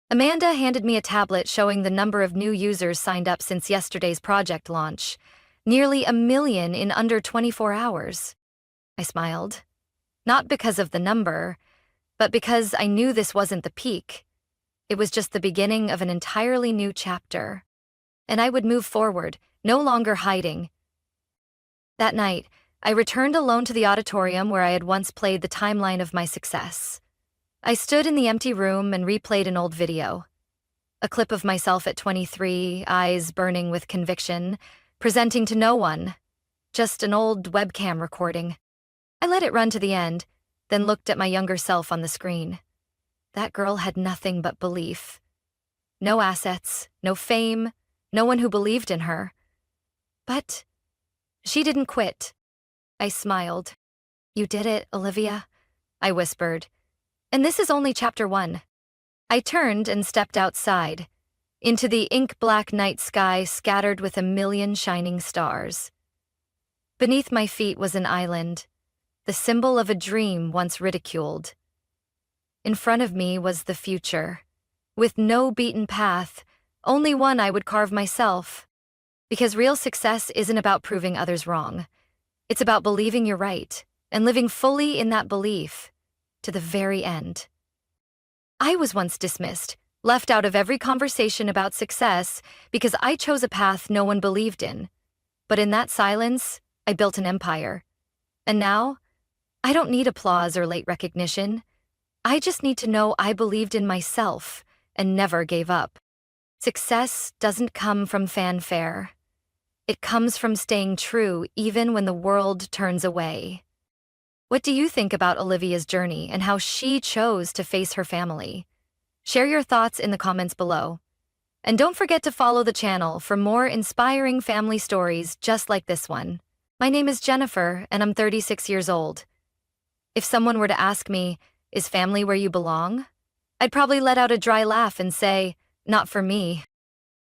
Amanda handed me a tablet showing the number of new users signed up since yesterday's project launch, nearly 1 million in under 24 hours. I smiled. Not because of the number, but because I knew this wasn't the peak. It was just the beginning of an entirely new chapter. And I would move forward, no longer hiding. That night, I returned alone to the auditorium where I had once played the timeline of my success. I stood in the empty room and replayed an old video. A clip of myself at 23, eyes burning with conviction, presenting to no one. Just an old webcam recording. I let it run to the end, then looked at my younger self on the screen. That girl had nothing but belief. No assets, no fame, no one who believed in her. But she didn't quit. I smiled. "You did it, Olivia," I whispered. "And this is only chapter 1. I turned and stepped outside, into the ink-black night sky scattered with 1 million shining stars. Beneath my feet was an island, the symbol of a dream once ridiculed. In front of me was the future, with no beaten path, only one I would carve myself. Because real success isn't about proving others wrong. It's about believing you're right, and living fully in that belief, to the very end. I was once dismissed, left out of every conversation about success because I chose a path no one believed in. But in that silence, I built an empire. And now, I don't need applause or late recognition. I just need to know I believed in myself and never gave up. Success doesn't come from fanfare. It comes from staying true even when the world turns away. What do you think about Olivia's journey and how she chose to face her family? Share your thoughts in the comments below. And don't forget to follow the channel for more inspiring family stories just like this one. My name is Jennifer, and I'm 36 years old. If someone were to ask me, "Is family where you belong?" I'd probably let out a dry laugh and say, "Not for me."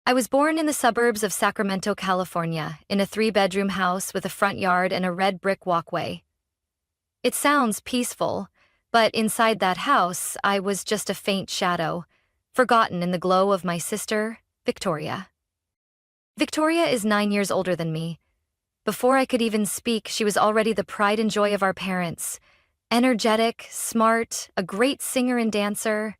I was born in the suburbs of Sacramento, California, in a 3-bedroom house with a front yard and a red brick walkway. It sounds peaceful, but inside that house, I was just a faint shadow, forgotten in the glow of my sister, Victoria. Victoria is 9 years older than me. Before I could even speak, she was already the pride and joy of our parents. Energetic, smart, a great singer and dancer.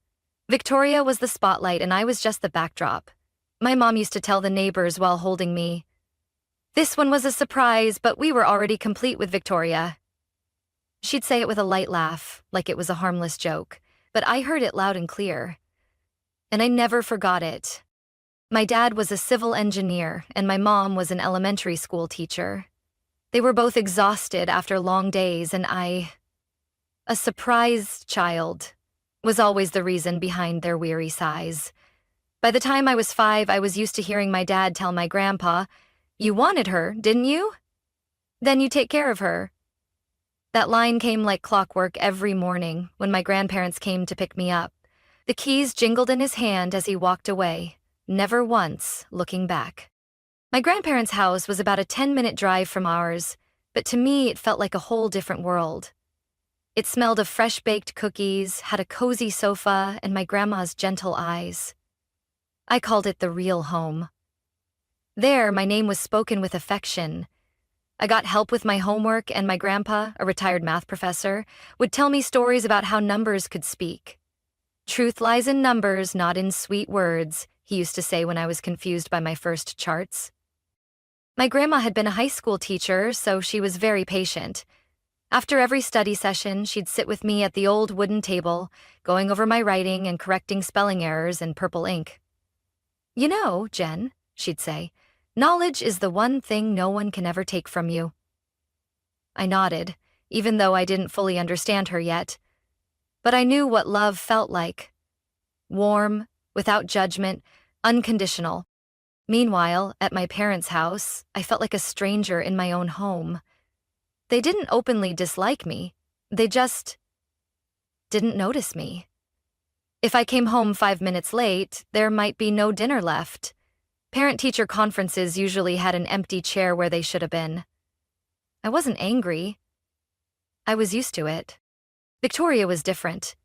Victoria was the spotlight and I was just the backdrop. My mom used to tell the neighbors while holding me, "This one was a surprise, but we were already complete with Victoria." She'd say it with a light laugh, like it was a harmless joke, but I heard it loud and clear. and I never forgot it. My dad was a civil engineer, and my mom was an elementary school teacher. They were both exhausted after long days, and a surprised child, was always the reason behind their weary sighs. By the time I was 5, I was used to hearing my dad tell my grandpa, "You wanted her, didn't you? Then you take care of her." That line came like clockwork every morning when my grandparents came to pick me up. The keys jingled in his hand as he walked away, never once looking back. My grandparents' house was about a 10-minute drive from ours, but to me it felt like a whole different world. It smelled of fresh-baked cookies, had a cozy sofa, and my grandma's gentle eyes. I called it the real home. There, my name was spoken with affection. I got help with my homework, and my grandpa, a retired math professor, would tell me stories about how numbers could speak. "Truth lies in numbers, not in sweet words," he used to say when I was confused by my first charts. My grandma had been a high school teacher, so she was very patient. After every study session, she'd sit with me at the old wooden table, going over my writing and correcting spelling errors in purple ink. "You know, Jen," she'd say, "knowledge is the one thing no one can ever take from you." I nodded, even though I didn't fully understand her yet. But I knew what love felt like. Warm, without judgment, unconditional. Meanwhile, at my parents' house, I felt like a stranger in my own home. They didn't openly dislike me. They just didn't notice me. If I came home 5 minutes late, there might be no dinner left. Parent-teacher conferences usually had an empty chair where they should have been. I wasn't angry. I was used to it. Victoria was different.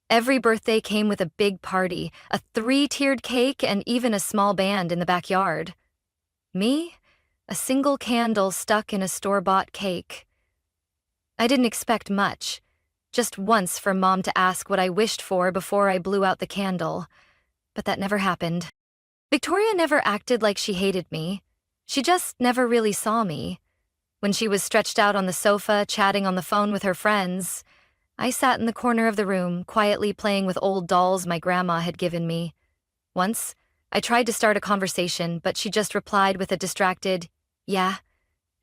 Every birthday came with a big party, a 3-tiered cake, and even a small band in the backyard. Me? A single candle stuck in a store-bought cake. I didn't expect much, just once for Mom to ask what I wished for before I blew out the candle. But that never happened. Victoria never acted like she hated me. She just never really saw me. When she was stretched out on the sofa, chatting on the phone with her friends, I sat in the corner of the room, quietly playing with old dolls my grandma had given me. Once, I tried to start a conversation, but she just replied with a distracted, "Yeah,"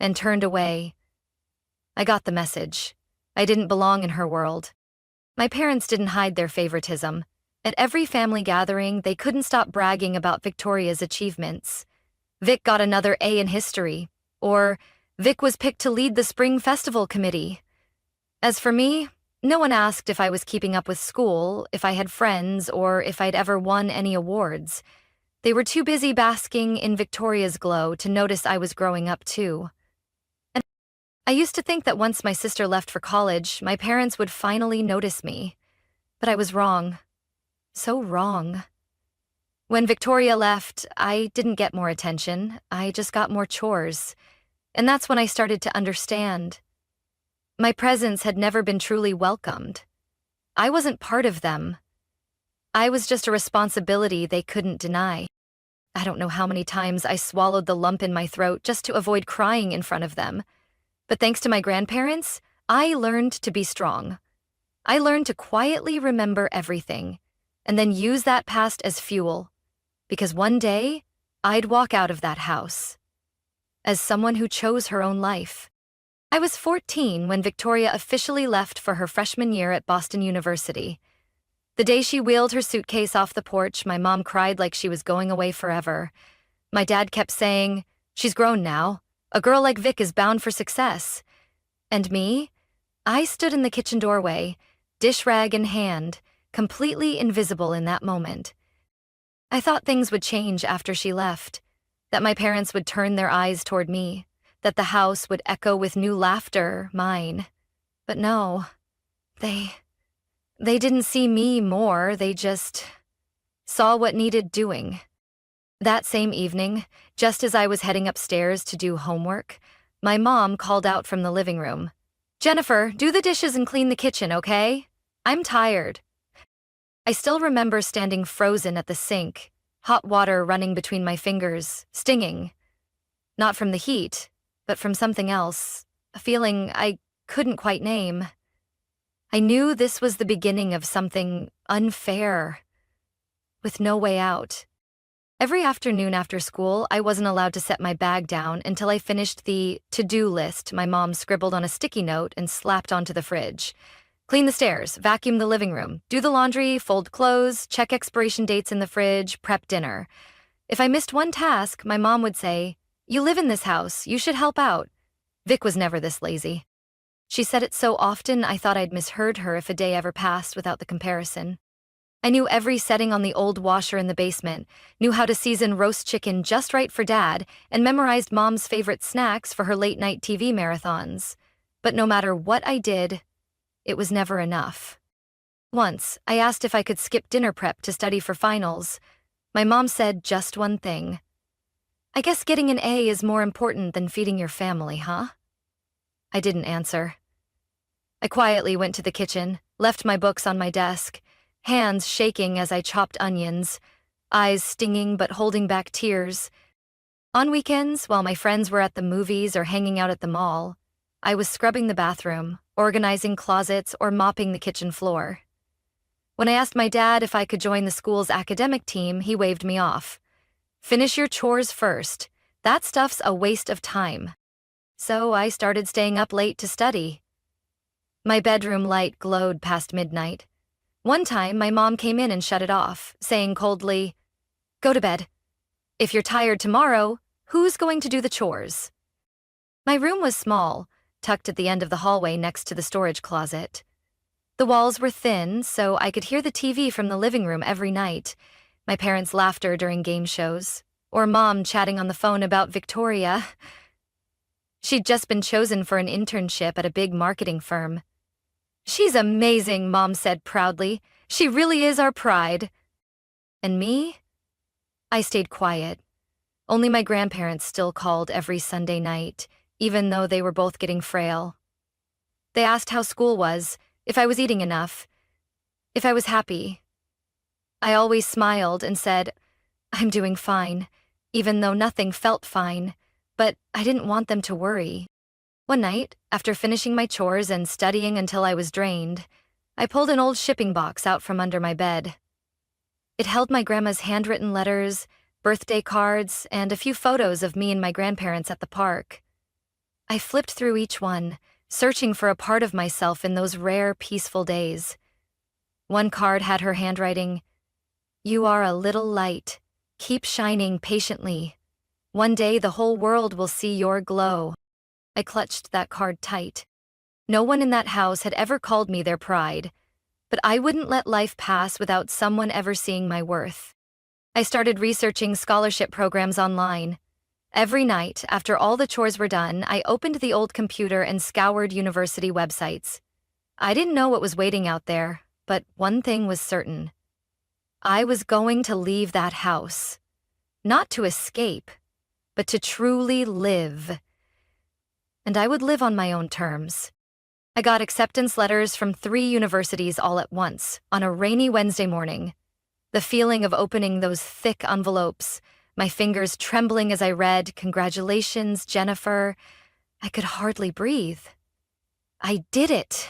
and turned away. I got the message. I didn't belong in her world. My parents didn't hide their favoritism. At every family gathering, they couldn't stop bragging about Victoria's achievements. Vic got another A in history, or Vic was picked to lead the spring festival committee. As for me, no one asked if I was keeping up with school, if I had friends, or if I'd ever won any awards. They were too busy basking in Victoria's glow to notice I was growing up too. And I used to think that once my sister left for college, my parents would finally notice me. But I was wrong. So wrong. When Victoria left, I didn't get more attention. I just got more chores. And that's when I started to understand. My presence had never been truly welcomed. I wasn't part of them. I was just a responsibility they couldn't deny. I don't know how many times I swallowed the lump in my throat just to avoid crying in front of them. But thanks to my grandparents, I learned to be strong. I learned to quietly remember everything, and then use that past as fuel, because one day, I'd walk out of that house as someone who chose her own life. I was 14 when Victoria officially left for her freshman year at Boston University. The day she wheeled her suitcase off the porch, my mom cried like she was going away forever. My dad kept saying, "She's grown now. A girl like Vic is bound for success." And me? I stood in the kitchen doorway, dish rag in hand, completely invisible in that moment. I thought things would change after she left, that my parents would turn their eyes toward me, that the house would echo with new laughter, mine. But no, they didn't see me more, they just saw what needed doing. That same evening, just as I was heading upstairs to do homework, my mom called out from the living room, "Jennifer, do the dishes and clean the kitchen, okay? I'm tired." I still remember standing frozen at the sink, hot water running between my fingers, stinging. Not from the heat, but from something else, a feeling I couldn't quite name. I knew this was the beginning of something unfair. with no way out. Every afternoon after school, I wasn't allowed to set my bag down until I finished the to-do list my mom scribbled on a sticky note and slapped onto the fridge. Clean the stairs, vacuum the living room, do the laundry, fold clothes, check expiration dates in the fridge, prep dinner. If I missed one task, my mom would say, "You live in this house, you should help out." Vic was never this lazy. She said it so often I thought I'd misheard her if a day ever passed without the comparison. I knew every setting on the old washer in the basement, knew how to season roast chicken just right for Dad, and memorized Mom's favorite snacks for her late-night TV marathons. But no matter what I did, it was never enough. Once, I asked if I could skip dinner prep to study for finals. My mom said just one thing. "I guess getting an A is more important than feeding your family, huh?" I didn't answer. I quietly went to the kitchen, left my books on my desk, hands shaking as I chopped onions, eyes stinging but holding back tears. On weekends, while my friends were at the movies or hanging out at the mall, I was scrubbing the bathroom, organizing closets, or mopping the kitchen floor. When I asked my dad if I could join the school's academic team, he waved me off. "Finish your chores first. That stuff's a waste of time." So I started staying up late to study. My bedroom light glowed past midnight. One time, my mom came in and shut it off, saying coldly, "Go to bed. If you're tired tomorrow, who's going to do the chores?" My room was small, tucked at the end of the hallway next to the storage closet. The walls were thin, so I could hear the TV from the living room every night, my parents' laughter during game shows, or Mom chatting on the phone about Victoria. She'd just been chosen for an internship at a big marketing firm. "She's amazing," Mom said proudly. "She really is our pride." And me? I stayed quiet. Only my grandparents still called every Sunday night, even though they were both getting frail. They asked how school was, if I was eating enough, if I was happy. I always smiled and said, "I'm doing fine," even though nothing felt fine, but I didn't want them to worry. One night, after finishing my chores and studying until I was drained, I pulled an old shipping box out from under my bed. It held my grandma's handwritten letters, birthday cards, and a few photos of me and my grandparents at the park. I flipped through each one, searching for a part of myself in those rare, peaceful days. One card had her handwriting, "You are a little light. Keep shining patiently. One day the whole world will see your glow." I clutched that card tight. No one in that house had ever called me their pride, but I wouldn't let life pass without someone ever seeing my worth. I started researching scholarship programs online. Every night, after all the chores were done, I opened the old computer and scoured university websites. I didn't know what was waiting out there, but one thing was certain. I was going to leave that house. Not to escape, but to truly live. And I would live on my own terms. I got acceptance letters from 3 universities all at once, on a rainy Wednesday morning. The feeling of opening those thick envelopes, my fingers trembling as I read, "Congratulations, Jennifer," I could hardly breathe. I did it.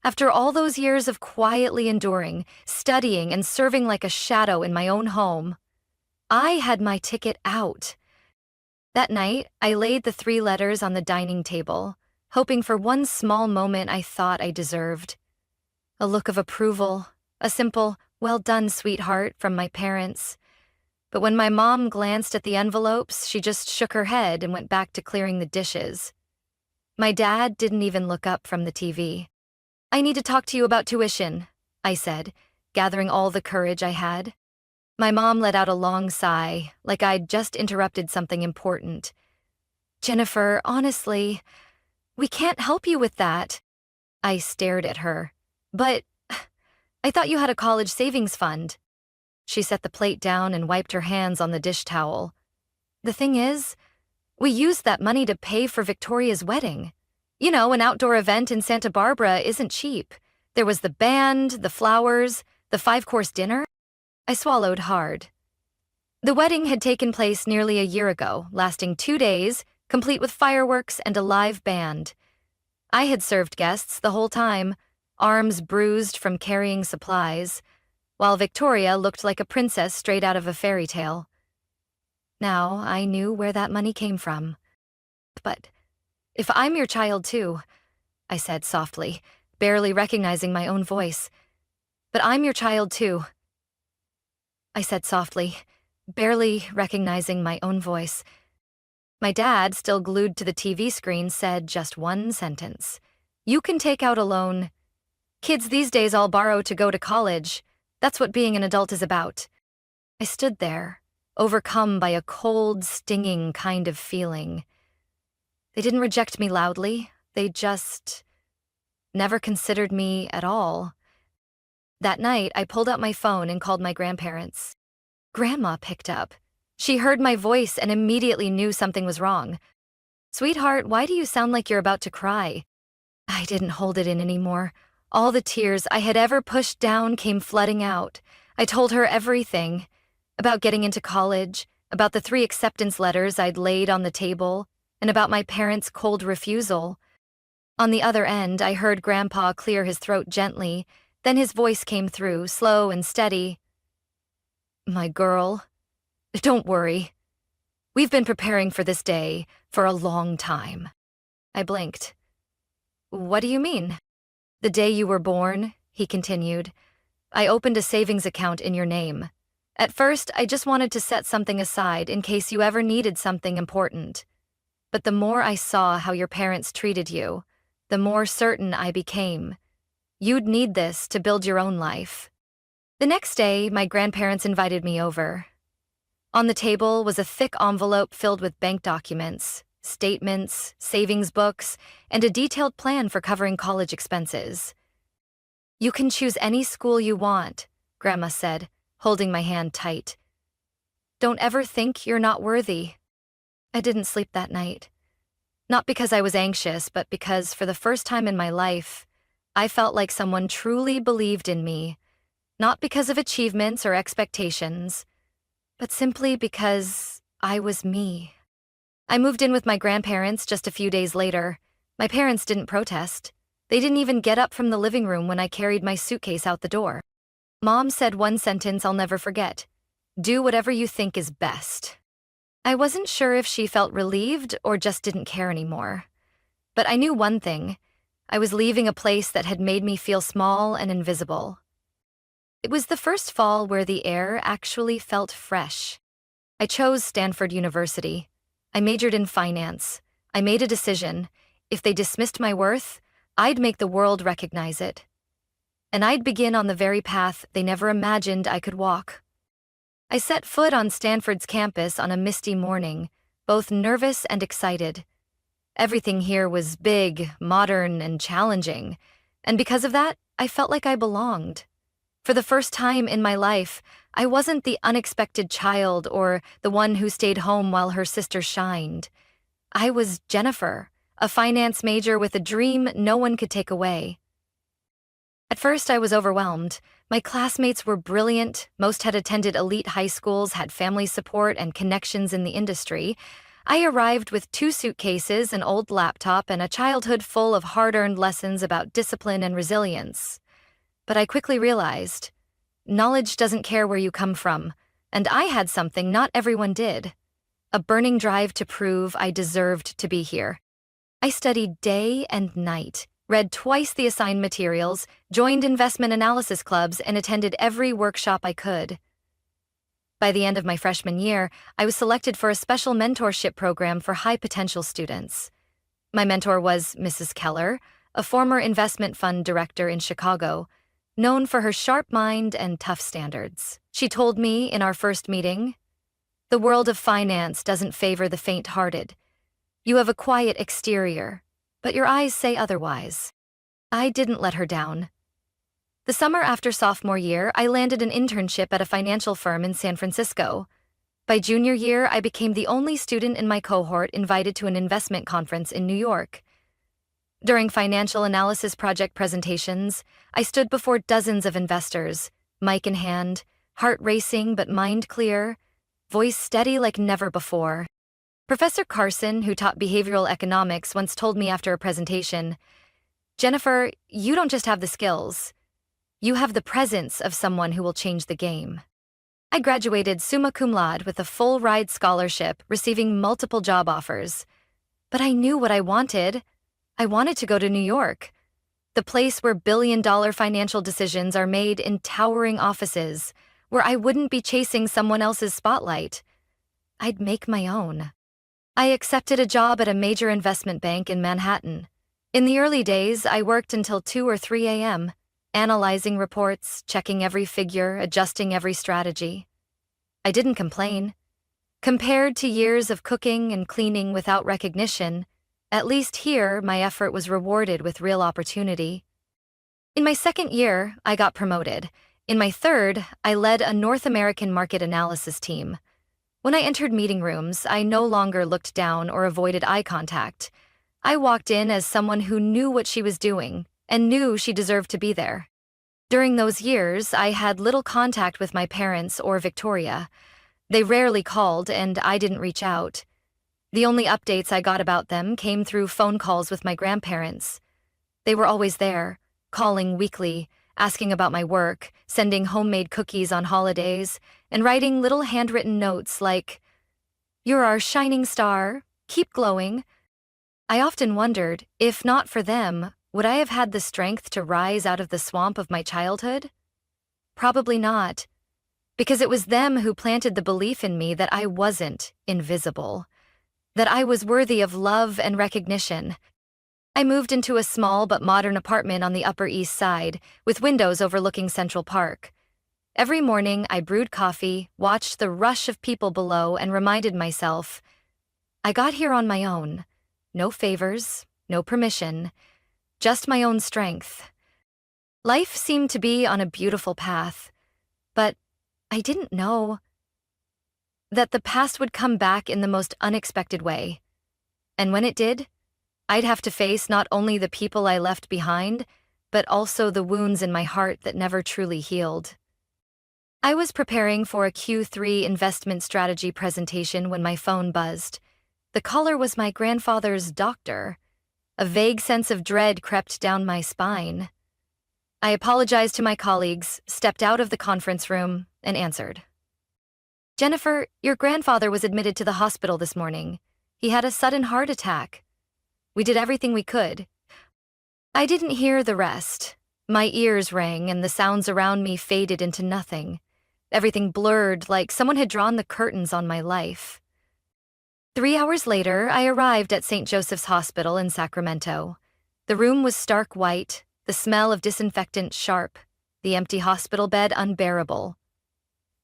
After all those years of quietly enduring, studying, and serving like a shadow in my own home, I had my ticket out. That night, I laid the 3 letters on the dining table, hoping for one small moment I thought I deserved. A look of approval, a simple, "Well done, sweetheart," from my parents. But when my mom glanced at the envelopes, she just shook her head and went back to clearing the dishes. My dad didn't even look up from the TV. "I need to talk to you about tuition," I said, gathering all the courage I had. My mom let out a long sigh, like I'd just interrupted something important. "Jennifer, honestly, we can't help you with that." I stared at her. "But I thought you had a college savings fund." She set the plate down and wiped her hands on the dish towel. "The thing is, we used that money to pay for Victoria's wedding. You know, an outdoor event in Santa Barbara isn't cheap. There was the band, the flowers, the 5-course dinner." I swallowed hard. The wedding had taken place nearly a year ago, lasting 2 days, complete with fireworks and a live band. I had served guests the whole time, arms bruised from carrying supplies. while Victoria looked like a princess straight out of a fairy tale. Now, I knew where that money came from. But if I'm your child too, I said softly, barely recognizing my own voice. But I'm your child too, I said softly, barely recognizing my own voice. My dad, still glued to the TV screen, said just one sentence. You can take out a loan. Kids these days all borrow to go to college. That's what being an adult is about. I stood there, overcome by a cold, stinging kind of feeling. They didn't reject me loudly. They just never considered me at all. That night, I pulled out my phone and called my grandparents. Grandma picked up. She heard my voice and immediately knew something was wrong. Sweetheart, why do you sound like you're about to cry? I didn't hold it in anymore. All the tears I had ever pushed down came flooding out. I told her everything. About getting into college, about the 3 acceptance letters I'd laid on the table, and about my parents' cold refusal. On the other end, I heard Grandpa clear his throat gently, then his voice came through, slow and steady. My girl, don't worry. We've been preparing for this day for a long time. I blinked. What do you mean? The day you were born, he continued, I opened a savings account in your name. At first, I just wanted to set something aside in case you ever needed something important. But the more I saw how your parents treated you, the more certain I became. You'd need this to build your own life. The next day, my grandparents invited me over. On the table was a thick envelope filled with bank documents, statements, savings books, and a detailed plan for covering college expenses. You can choose any school you want, Grandma said, holding my hand tight. Don't ever think you're not worthy. I didn't sleep that night. Not because I was anxious, but because for the first time in my life, I felt like someone truly believed in me, not because of achievements or expectations, but simply because I was me. I moved in with my grandparents just a few days later. My parents didn't protest. They didn't even get up from the living room when I carried my suitcase out the door. Mom said one sentence I'll never forget. Do whatever you think is best. I wasn't sure if she felt relieved or just didn't care anymore. But I knew one thing. I was leaving a place that had made me feel small and invisible. It was the first fall where the air actually felt fresh. I chose Stanford University. I majored in finance. I made a decision. If they dismissed my worth, I'd make the world recognize it. And I'd begin on the very path they never imagined I could walk. I set foot on Stanford's campus on a misty morning, both nervous and excited. Everything here was big, modern, and challenging, and because of that, I felt like I belonged. For the first time in my life, I wasn't the unexpected child or the one who stayed home while her sister shined. I was Jennifer, a finance major with a dream no one could take away. At first, I was overwhelmed. My classmates were brilliant, most had attended elite high schools, had family support and connections in the industry. I arrived with 2 suitcases, an old laptop, and a childhood full of hard-earned lessons about discipline and resilience. But I quickly realized, knowledge doesn't care where you come from, and I had something not everyone did. A burning drive to prove I deserved to be here. I studied day and night, read twice the assigned materials, joined investment analysis clubs, and attended every workshop I could. By the end of my freshman year, I was selected for a special mentorship program for high-potential students. My mentor was Mrs. Keller, a former investment fund director in Chicago, known for her sharp mind and tough standards. She told me in our first meeting, "The world of finance doesn't favor the faint-hearted. You have a quiet exterior, but your eyes say otherwise." I didn't let her down. The summer after sophomore year, I landed an internship at a financial firm in San Francisco. By junior year, I became the only student in my cohort invited to an investment conference in New York. During financial analysis project presentations, I stood before dozens of investors, mic in hand, heart racing but mind clear, voice steady like never before. Professor Carson, who taught behavioral economics, once told me after a presentation, "Jennifer, you don't just have the skills. You have the presence of someone who will change the game. I graduated summa cum laude with a full-ride scholarship, receiving multiple job offers. But I knew what I wanted. I wanted to go to New York, the place where billion-dollar financial decisions are made in towering offices, where I wouldn't be chasing someone else's spotlight. I'd make my own. I accepted a job at a major investment bank in Manhattan. In the early days, I worked until 2 or 3 a.m., analyzing reports, checking every figure, adjusting every strategy. I didn't complain. Compared to years of cooking and cleaning without recognition, at least here, my effort was rewarded with real opportunity. In my second year, I got promoted. In my third, I led a North American market analysis team. When I entered meeting rooms, I no longer looked down or avoided eye contact. I walked in as someone who knew what she was doing and knew she deserved to be there. During those years, I had little contact with my parents or Victoria. They rarely called, and I didn't reach out. The only updates I got about them came through phone calls with my grandparents. They were always there, calling weekly, asking about my work, sending homemade cookies on holidays, and writing little handwritten notes like, "You're our shining star, keep glowing." I often wondered, if not for them, would I have had the strength to rise out of the swamp of my childhood? Probably not, because it was them who planted the belief in me that I wasn't invisible, that I was worthy of love and recognition. I moved into a small but modern apartment on the Upper East Side, with windows overlooking Central Park. Every morning, I brewed coffee, watched the rush of people below, and reminded myself, I got here on my own. No favors, no permission, just my own strength. Life seemed to be on a beautiful path, but I didn't know that the past would come back in the most unexpected way. And when it did, I'd have to face not only the people I left behind, but also the wounds in my heart that never truly healed. I was preparing for a Q3 investment strategy presentation when my phone buzzed. The caller was my grandfather's doctor. A vague sense of dread crept down my spine. I apologized to my colleagues, stepped out of the conference room, and answered. "Jennifer, your grandfather was admitted to the hospital this morning. He had a sudden heart attack. We did everything we could." I didn't hear the rest. My ears rang and the sounds around me faded into nothing. Everything blurred, like someone had drawn the curtains on my life. 3 hours later, I arrived at St. Joseph's Hospital in Sacramento. The room was stark white, the smell of disinfectant sharp, the empty hospital bed unbearable.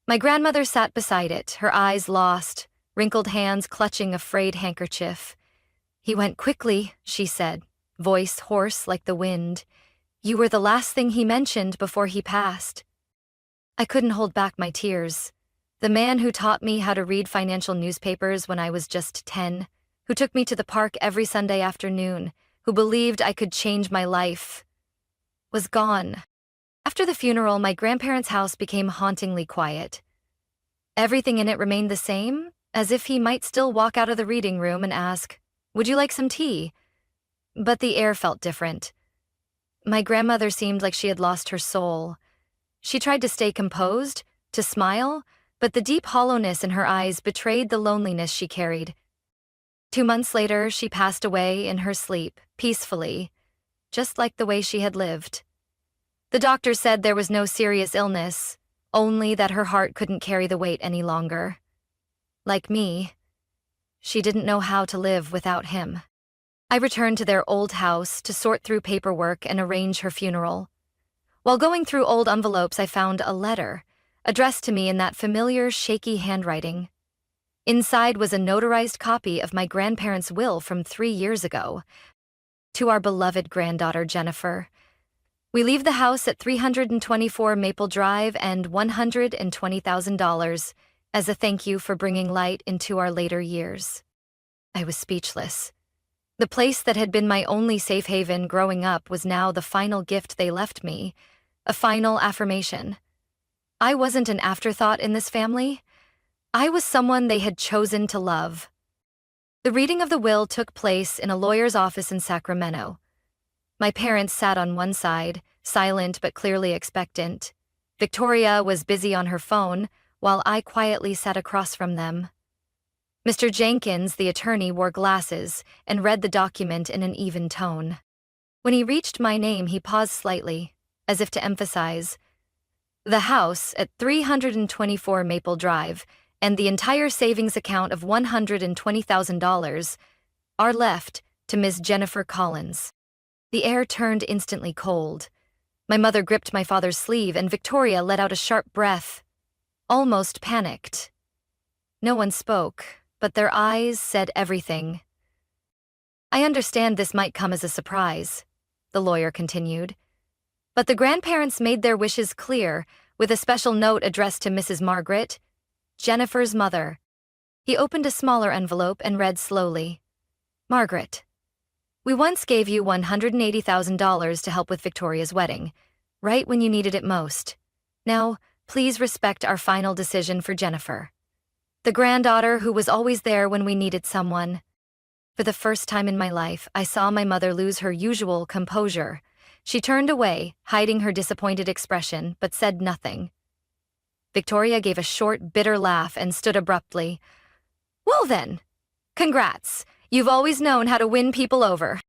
My grandmother sat beside it, her eyes lost, wrinkled hands clutching a frayed handkerchief. "He went quickly," she said, voice hoarse like the wind. "You were the last thing he mentioned before he passed." I couldn't hold back my tears. The man who taught me how to read financial newspapers when I was just 10, who took me to the park every Sunday afternoon, who believed I could change my life, was gone. After the funeral, my grandparents' house became hauntingly quiet. Everything in it remained the same, as if he might still walk out of the reading room and ask, "Would you like some tea?" But the air felt different. My grandmother seemed like she had lost her soul. She tried to stay composed, to smile, but the deep hollowness in her eyes betrayed the loneliness she carried. 2 months later, she passed away in her sleep, peacefully, just like the way she had lived. The doctor said there was no serious illness, only that her heart couldn't carry the weight any longer. Like me, she didn't know how to live without him. I returned to their old house to sort through paperwork and arrange her funeral. While going through old envelopes, I found a letter, addressed to me in that familiar, shaky handwriting. Inside was a notarized copy of my grandparents' will from 3 years ago. "To our beloved granddaughter, Jennifer. We leave the house at 324 Maple Drive and $120,000 as a thank you for bringing light into our later years." I was speechless. The place that had been my only safe haven growing up was now the final gift they left me, a final affirmation. I wasn't an afterthought in this family. I was someone they had chosen to love. The reading of the will took place in a lawyer's office in Sacramento. My parents sat on one side, silent but clearly expectant. Victoria was busy on her phone, while I quietly sat across from them. Mr. Jenkins, the attorney, wore glasses and read the document in an even tone. When he reached my name, he paused slightly, as if to emphasize, "The house at 324 Maple Drive and the entire savings account of $120,000 are left to Ms. Jennifer Collins." The air turned instantly cold. My mother gripped my father's sleeve, and Victoria let out a sharp breath, almost panicked. No one spoke, but their eyes said everything. "I understand this might come as a surprise," the lawyer continued, "but the grandparents made their wishes clear with a special note addressed to Mrs. Margaret, Jennifer's mother." He opened a smaller envelope and read slowly, "Margaret, we once gave you $180,000 to help with Victoria's wedding, right when you needed it most. Now, please respect our final decision for Jennifer, the granddaughter who was always there when we needed someone." For the first time in my life, I saw my mother lose her usual composure. She turned away, hiding her disappointed expression, but said nothing. Victoria gave a short, bitter laugh and stood abruptly. "Well then, congrats. You've always known how to win people over."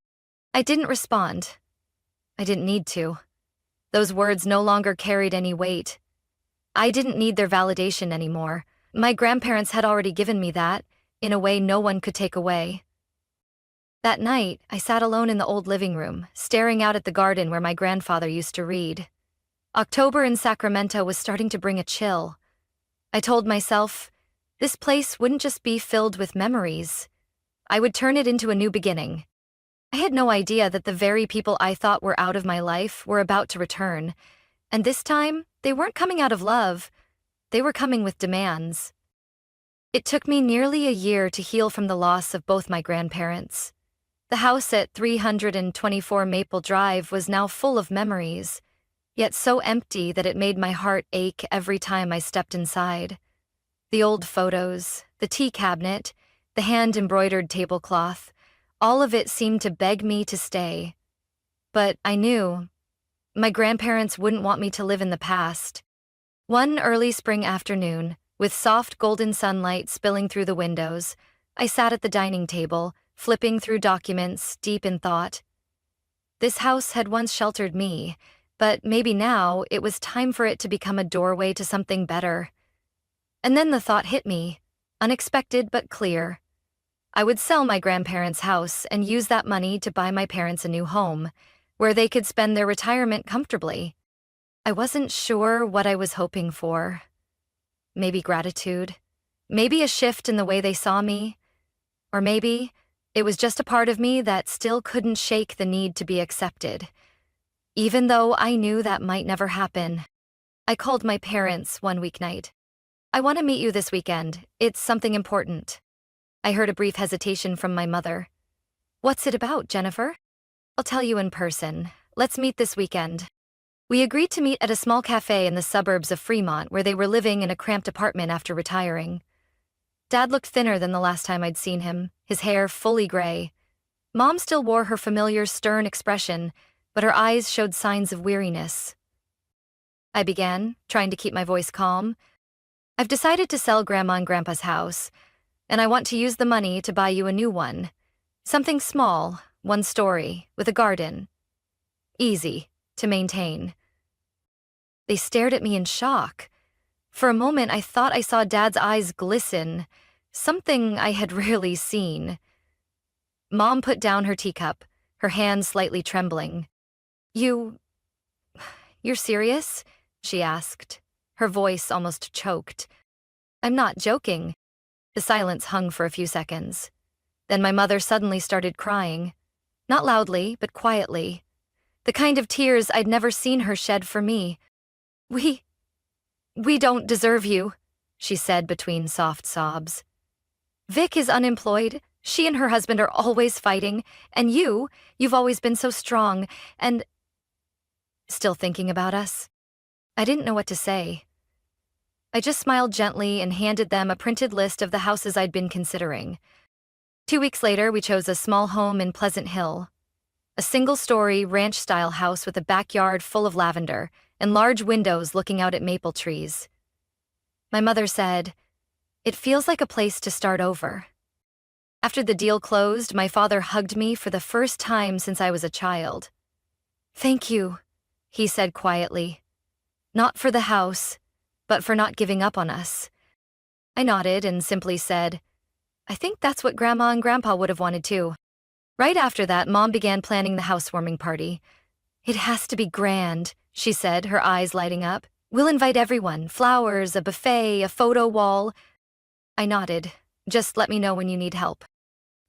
I didn't respond. I didn't need to. Those words no longer carried any weight. I didn't need their validation anymore. My grandparents had already given me that, in a way no one could take away. That night, I sat alone in the old living room, staring out at the garden where my grandfather used to read. October in Sacramento was starting to bring a chill. I told myself, this place wouldn't just be filled with memories. I would turn it into a new beginning. I had no idea that the very people I thought were out of my life were about to return, and this time, they weren't coming out of love. They were coming with demands. It took me nearly a year to heal from the loss of both my grandparents. The house at 324 Maple Drive was now full of memories, yet so empty that it made my heart ache every time I stepped inside. The old photos, the tea cabinet, the hand-embroidered tablecloth, all of it seemed to beg me to stay. But I knew my grandparents wouldn't want me to live in the past. One early spring afternoon, with soft golden sunlight spilling through the windows, I sat at the dining table, flipping through documents, deep in thought. This house had once sheltered me, but maybe now it was time for it to become a doorway to something better. And then the thought hit me, unexpected but clear. I would sell my grandparents' house and use that money to buy my parents a new home, where they could spend their retirement comfortably. I wasn't sure what I was hoping for. Maybe gratitude, maybe a shift in the way they saw me, or maybe it was just a part of me that still couldn't shake the need to be accepted. Even though I knew that might never happen. I called my parents one weeknight. "I want to meet you this weekend. It's something important." I heard a brief hesitation from my mother. "What's it about, Jennifer?" "I'll tell you in person. Let's meet this weekend." We agreed to meet at a small cafe in the suburbs of Fremont, where they were living in a cramped apartment after retiring. Dad looked thinner than the last time I'd seen him, his hair fully gray. Mom still wore her familiar stern expression, but her eyes showed signs of weariness. I began, trying to keep my voice calm. "I've decided to sell Grandma and Grandpa's house, and I want to use the money to buy you a new one. Something small, one story, with a garden. Easy to maintain." They stared at me in shock. For a moment, I thought I saw Dad's eyes glisten, something I had rarely seen. Mom put down her teacup, her hand slightly trembling. You're serious?" she asked, her voice almost choked. "I'm not joking." The silence hung for a few seconds. Then my mother suddenly started crying. Not loudly, but quietly. The kind of tears I'd never seen her shed for me. We don't deserve you," she said between soft sobs. "Vic is unemployed. She and her husband are always fighting. And you've always been so strong and still thinking about us." I didn't know what to say. I just smiled gently and handed them a printed list of the houses I'd been considering. 2 weeks later, we chose a small home in Pleasant Hill. a single-story, ranch-style house with a backyard full of lavender and large windows looking out at maple trees. My mother said, "It feels like a place to start over." After the deal closed, my father hugged me for the first time since I was a child. "Thank you," he said quietly. "Not for the house, but for not giving up on us." I nodded and simply said, "I think that's what Grandma and Grandpa would have wanted too." Right after that, Mom began planning the housewarming party. "It has to be grand," she said, her eyes lighting up. "We'll invite everyone, flowers, a buffet, a photo wall." I nodded. "Just let me know when you need help."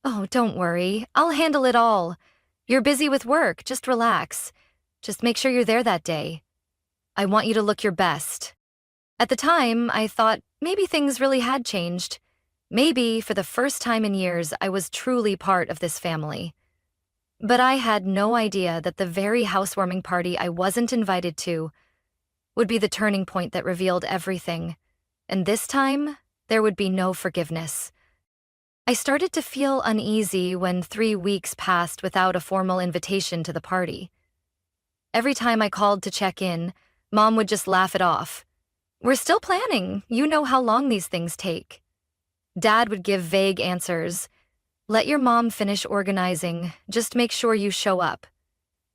"Oh, don't worry. I'll handle it all. You're busy with work. Just relax. Just make sure you're there that day. I want you to look your best." At the time, I thought maybe things really had changed. Maybe, for the first time in years, I was truly part of this family. But I had no idea that the very housewarming party I wasn't invited to would be the turning point that revealed everything. And this time, there would be no forgiveness. I started to feel uneasy when 3 weeks passed without a formal invitation to the party. Every time I called to check in, Mom would just laugh it off. "We're still planning. You know how long these things take." Dad would give vague answers. "Let your mom finish organizing. Just make sure you show up."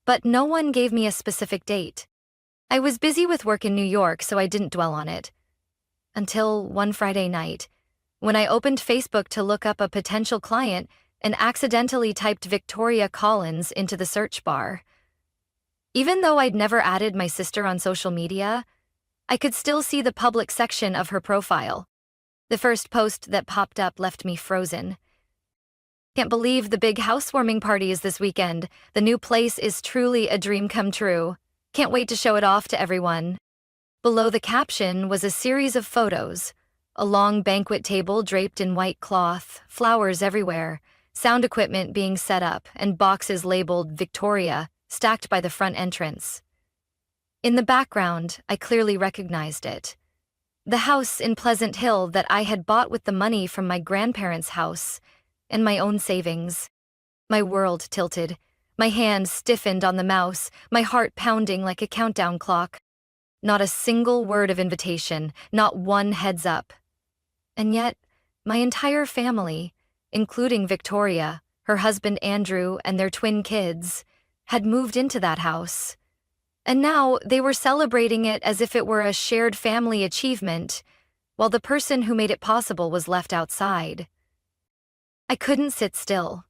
But no one gave me a specific date. I was busy with work in New York, so I didn't dwell on it. Until one Friday night, when I opened Facebook to look up a potential client and accidentally typed Victoria Collins into the search bar. Even though I'd never added my sister on social media, I could still see the public section of her profile. The first post that popped up left me frozen. "Can't believe the big housewarming party is this weekend. The new place is truly a dream come true. Can't wait to show it off to everyone." Below the caption was a series of photos: a long banquet table draped in white cloth, flowers everywhere, sound equipment being set up, and boxes labeled Victoria stacked by the front entrance. In the background, I clearly recognized it. The house in Pleasant Hill that I had bought with the money from my grandparents' house and my own savings. My world tilted. My hand stiffened on the mouse, my heart pounding like a countdown clock. Not a single word of invitation, not one heads up. And yet, my entire family, including Victoria, her husband Andrew, and their twin kids, had moved into that house. And now they were celebrating it as if it were a shared family achievement, while the person who made it possible was left outside. I couldn't sit still.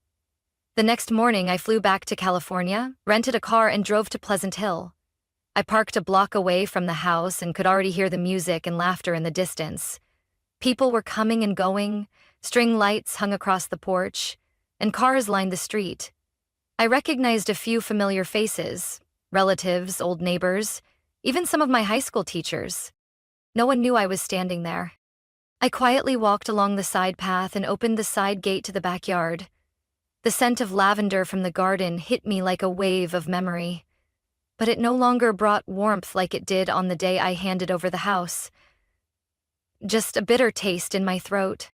The next morning, I flew back to California, rented a car, and drove to Pleasant Hill. I parked a block away from the house and could already hear the music and laughter in the distance. People were coming and going, string lights hung across the porch, and cars lined the street. I recognized a few familiar faces, relatives, old neighbors, even some of my high school teachers. No one knew I was standing there. I quietly walked along the side path and opened the side gate to the backyard. The scent of lavender from the garden hit me like a wave of memory. But it no longer brought warmth like it did on the day I handed over the house. Just a bitter taste in my throat.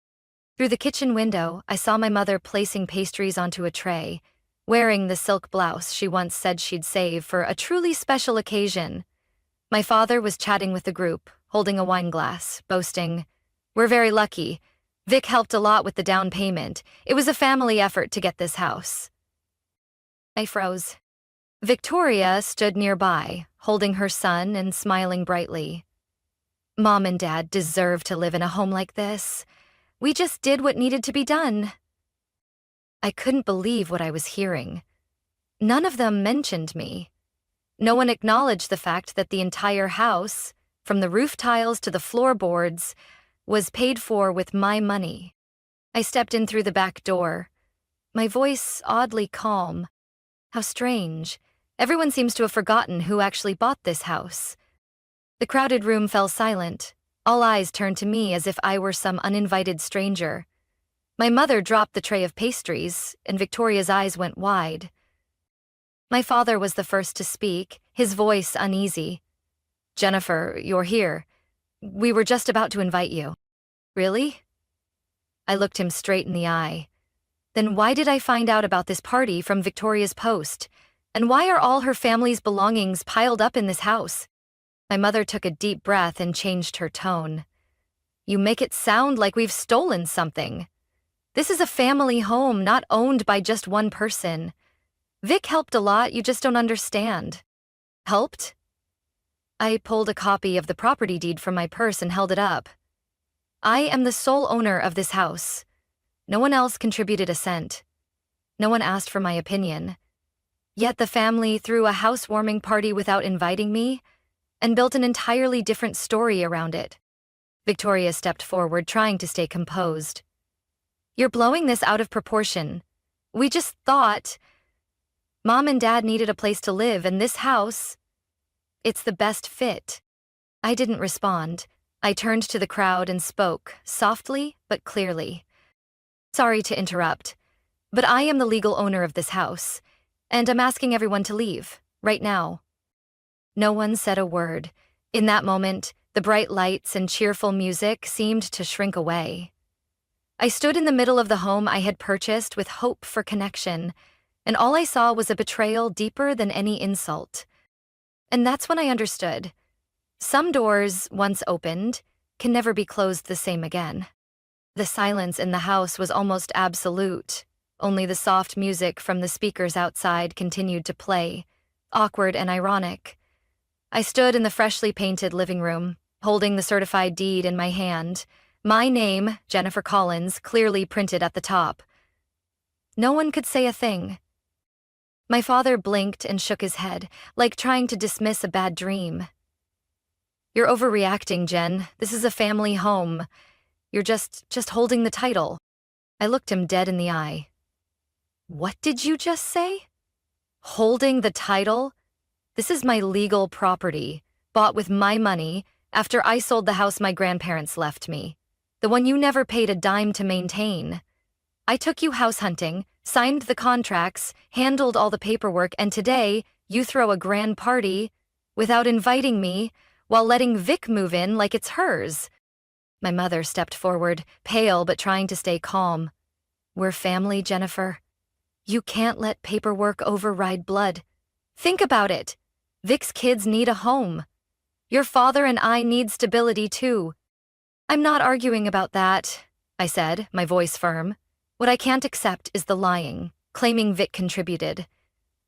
Through the kitchen window, I saw my mother placing pastries onto a tray, wearing the silk blouse she once said she'd save for a truly special occasion. My father was chatting with the group, holding a wine glass, boasting, "We're very lucky. Vic helped a lot with the down payment. It was a family effort to get this house." I froze. Victoria stood nearby, holding her son and smiling brightly. "Mom and Dad deserve to live in a home like this. We just did what needed to be done." I couldn't believe what I was hearing. None of them mentioned me. No one acknowledged the fact that the entire house, from the roof tiles to the floorboards, was paid for with my money. I stepped in through the back door, my voice oddly calm. How strange. Everyone seems to have forgotten who actually bought this house. The crowded room fell silent. All eyes turned to me as if I were some uninvited stranger. My mother dropped the tray of pastries, and Victoria's eyes went wide. My father was the first to speak, his voice uneasy. "Jennifer, you're here. We were just about to invite you." "Really?" I looked him straight in the eye. "Then why did I find out about this party from Victoria's post? And why are all her family's belongings piled up in this house? My mother took a deep breath and changed her tone. You make it sound like we've stolen something. This is a family home, not owned by just one person. Vic helped a lot, you just don't understand. Helped? I pulled a copy of the property deed from my purse and held it up. I am the sole owner of this house. No one else contributed a cent. No one asked for my opinion. Yet the family threw a housewarming party without inviting me and built an entirely different story around it. Victoria stepped forward, trying to stay composed. You're blowing this out of proportion. We just thought Mom and Dad needed a place to live, and this house, it's the best fit. I didn't respond. I turned to the crowd and spoke, softly but clearly. Sorry to interrupt, but I am the legal owner of this house, and I'm asking everyone to leave, right now. No one said a word. In that moment, the bright lights and cheerful music seemed to shrink away. I stood in the middle of the home I had purchased with hope for connection, and all I saw was a betrayal deeper than any insult. And that's when I understood. Some doors, once opened, can never be closed the same again. The silence in the house was almost absolute. Only the soft music from the speakers outside continued to play, awkward and ironic. I stood in the freshly painted living room, holding the certified deed in my hand, my name, Jennifer Collins, clearly printed at the top. No one could say a thing. My father blinked and shook his head, like trying to dismiss a bad dream. You're overreacting, Jen. This is a family home. You're just holding the title. I looked him dead in the eye. What did you just say? Holding the title? This is my legal property, bought with my money after I sold the house my grandparents left me, the one you never paid a dime to maintain. I took you house hunting, signed the contracts, handled all the paperwork, and today you throw a grand party without inviting me while letting Vic move in like it's hers. My mother stepped forward, pale but trying to stay calm. We're family, Jennifer. You can't let paperwork override blood. Think about it. Vic's kids need a home. Your father and I need stability too. I'm not arguing about that, I said, my voice firm. What I can't accept is the lying, claiming Vic contributed,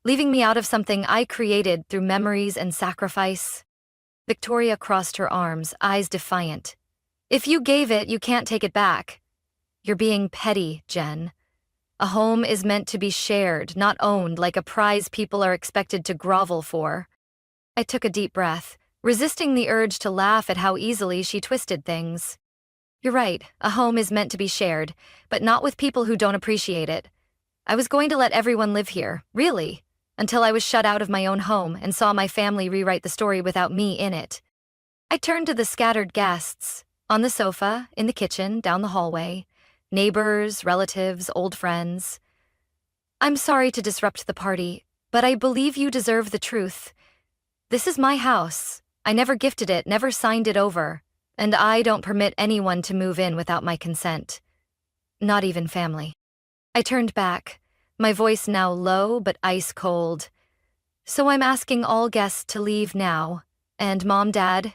leaving me out of something I created through memories and sacrifice. Victoria crossed her arms, eyes defiant. If you gave it, you can't take it back. You're being petty, Jen. A home is meant to be shared, not owned like a prize people are expected to grovel for. I took a deep breath, resisting the urge to laugh at how easily she twisted things. You're right, a home is meant to be shared, but not with people who don't appreciate it. I was going to let everyone live here, really, until I was shut out of my own home and saw my family rewrite the story without me in it. I turned to the scattered guests, on the sofa, in the kitchen, down the hallway, neighbors, relatives, old friends. I'm sorry to disrupt the party, but I believe you deserve the truth. This is my house. I never gifted it, never signed it over. And I don't permit anyone to move in without my consent. Not even family. I turned back, my voice now low but ice cold. So I'm asking all guests to leave now. And Mom, Dad,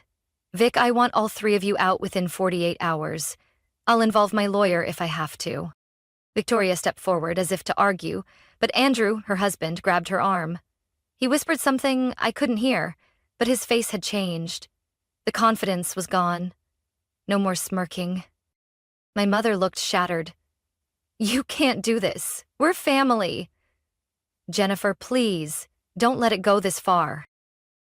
Vic, I want all three of you out within 48 hours. I'll involve my lawyer if I have to. Victoria stepped forward as if to argue, but Andrew, her husband, grabbed her arm. He whispered something I couldn't hear, but his face had changed. The confidence was gone. No more smirking. My mother looked shattered. You can't do this. We're family. Jennifer, please, don't let it go this far.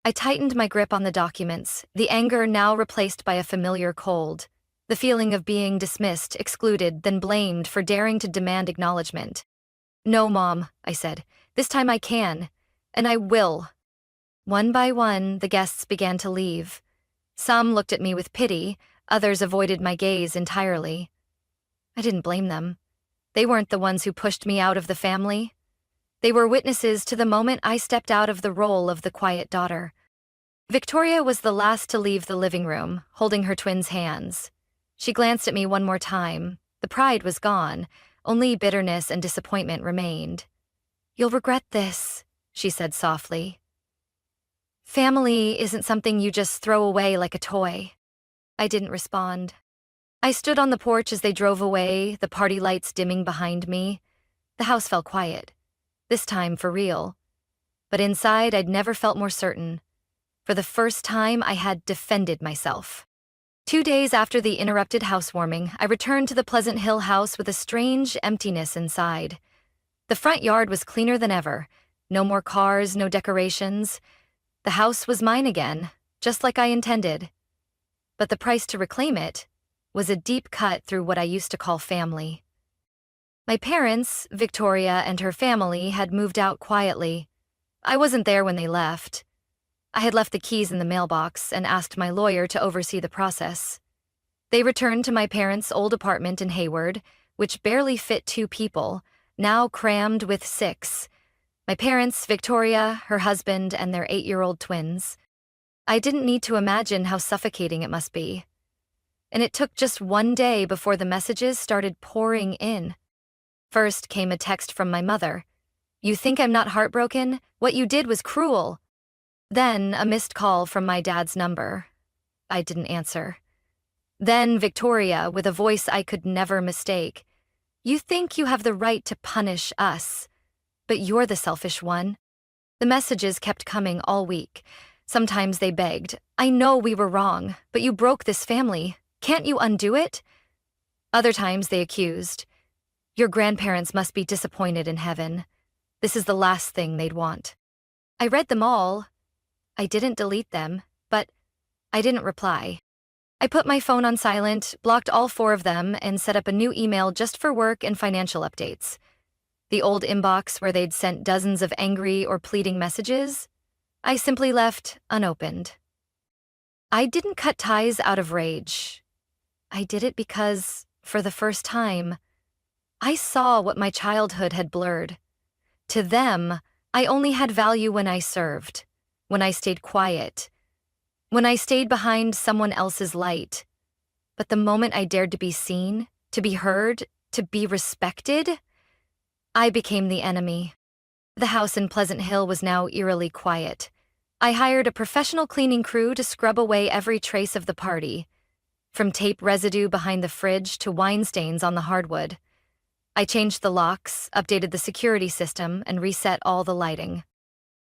I tightened my grip on the documents, the anger now replaced by a familiar cold, the feeling of being dismissed, excluded, then blamed for daring to demand acknowledgement. No, Mom, I said. This time I can, and I will. One by one, the guests began to leave. Some looked at me with pity, others avoided my gaze entirely. I didn't blame them. They weren't the ones who pushed me out of the family. They were witnesses to the moment I stepped out of the role of the quiet daughter. Victoria was the last to leave the living room, holding her twins' hands. She glanced at me one more time. The pride was gone. Only bitterness and disappointment remained. You'll regret this, she said softly. Family isn't something you just throw away like a toy. I didn't respond. I stood on the porch as they drove away, the party lights dimming behind me. The house fell quiet, this time for real. But inside, I'd never felt more certain. For the first time, I had defended myself. 2 days after the interrupted housewarming, I returned to the Pleasant Hill house with a strange emptiness inside. The front yard was cleaner than ever. No more cars, no decorations. The house was mine again, just like I intended. But the price to reclaim it was a deep cut through what I used to call family. My parents, Victoria and her family, had moved out quietly. I wasn't there when they left. I had left the keys in the mailbox and asked my lawyer to oversee the process. They returned to my parents' old apartment in Hayward, which barely fit 2 people, now crammed with 6. My parents, Victoria, her husband, and their 8-year-old twins. I didn't need to imagine how suffocating it must be. And it took just 1 day before the messages started pouring in. First came a text from my mother. "You think I'm not heartbroken? What you did was cruel." Then a missed call from my dad's number. I didn't answer. Then Victoria, with a voice I could never mistake. "You think you have the right to punish us, but you're the selfish one." The messages kept coming all week. Sometimes they begged, "I know we were wrong, but you broke this family. Can't you undo it?" Other times they accused, "Your grandparents must be disappointed in heaven. This is the last thing they'd want." I read them all. I didn't delete them, but I didn't reply. I put my phone on silent, blocked all 4 of them, and set up a new email just for work and financial updates. The old inbox where they'd sent dozens of angry or pleading messages, I simply left unopened. I didn't cut ties out of rage. I did it because, for the first time, I saw what my childhood had blurred. To them, I only had value when I served, when I stayed quiet, when I stayed behind someone else's light. But the moment I dared to be seen, to be heard, to be respected, I became the enemy. The house in Pleasant Hill was now eerily quiet. I hired a professional cleaning crew to scrub away every trace of the party, from tape residue behind the fridge to wine stains on the hardwood. I changed the locks, updated the security system, and reset all the lighting.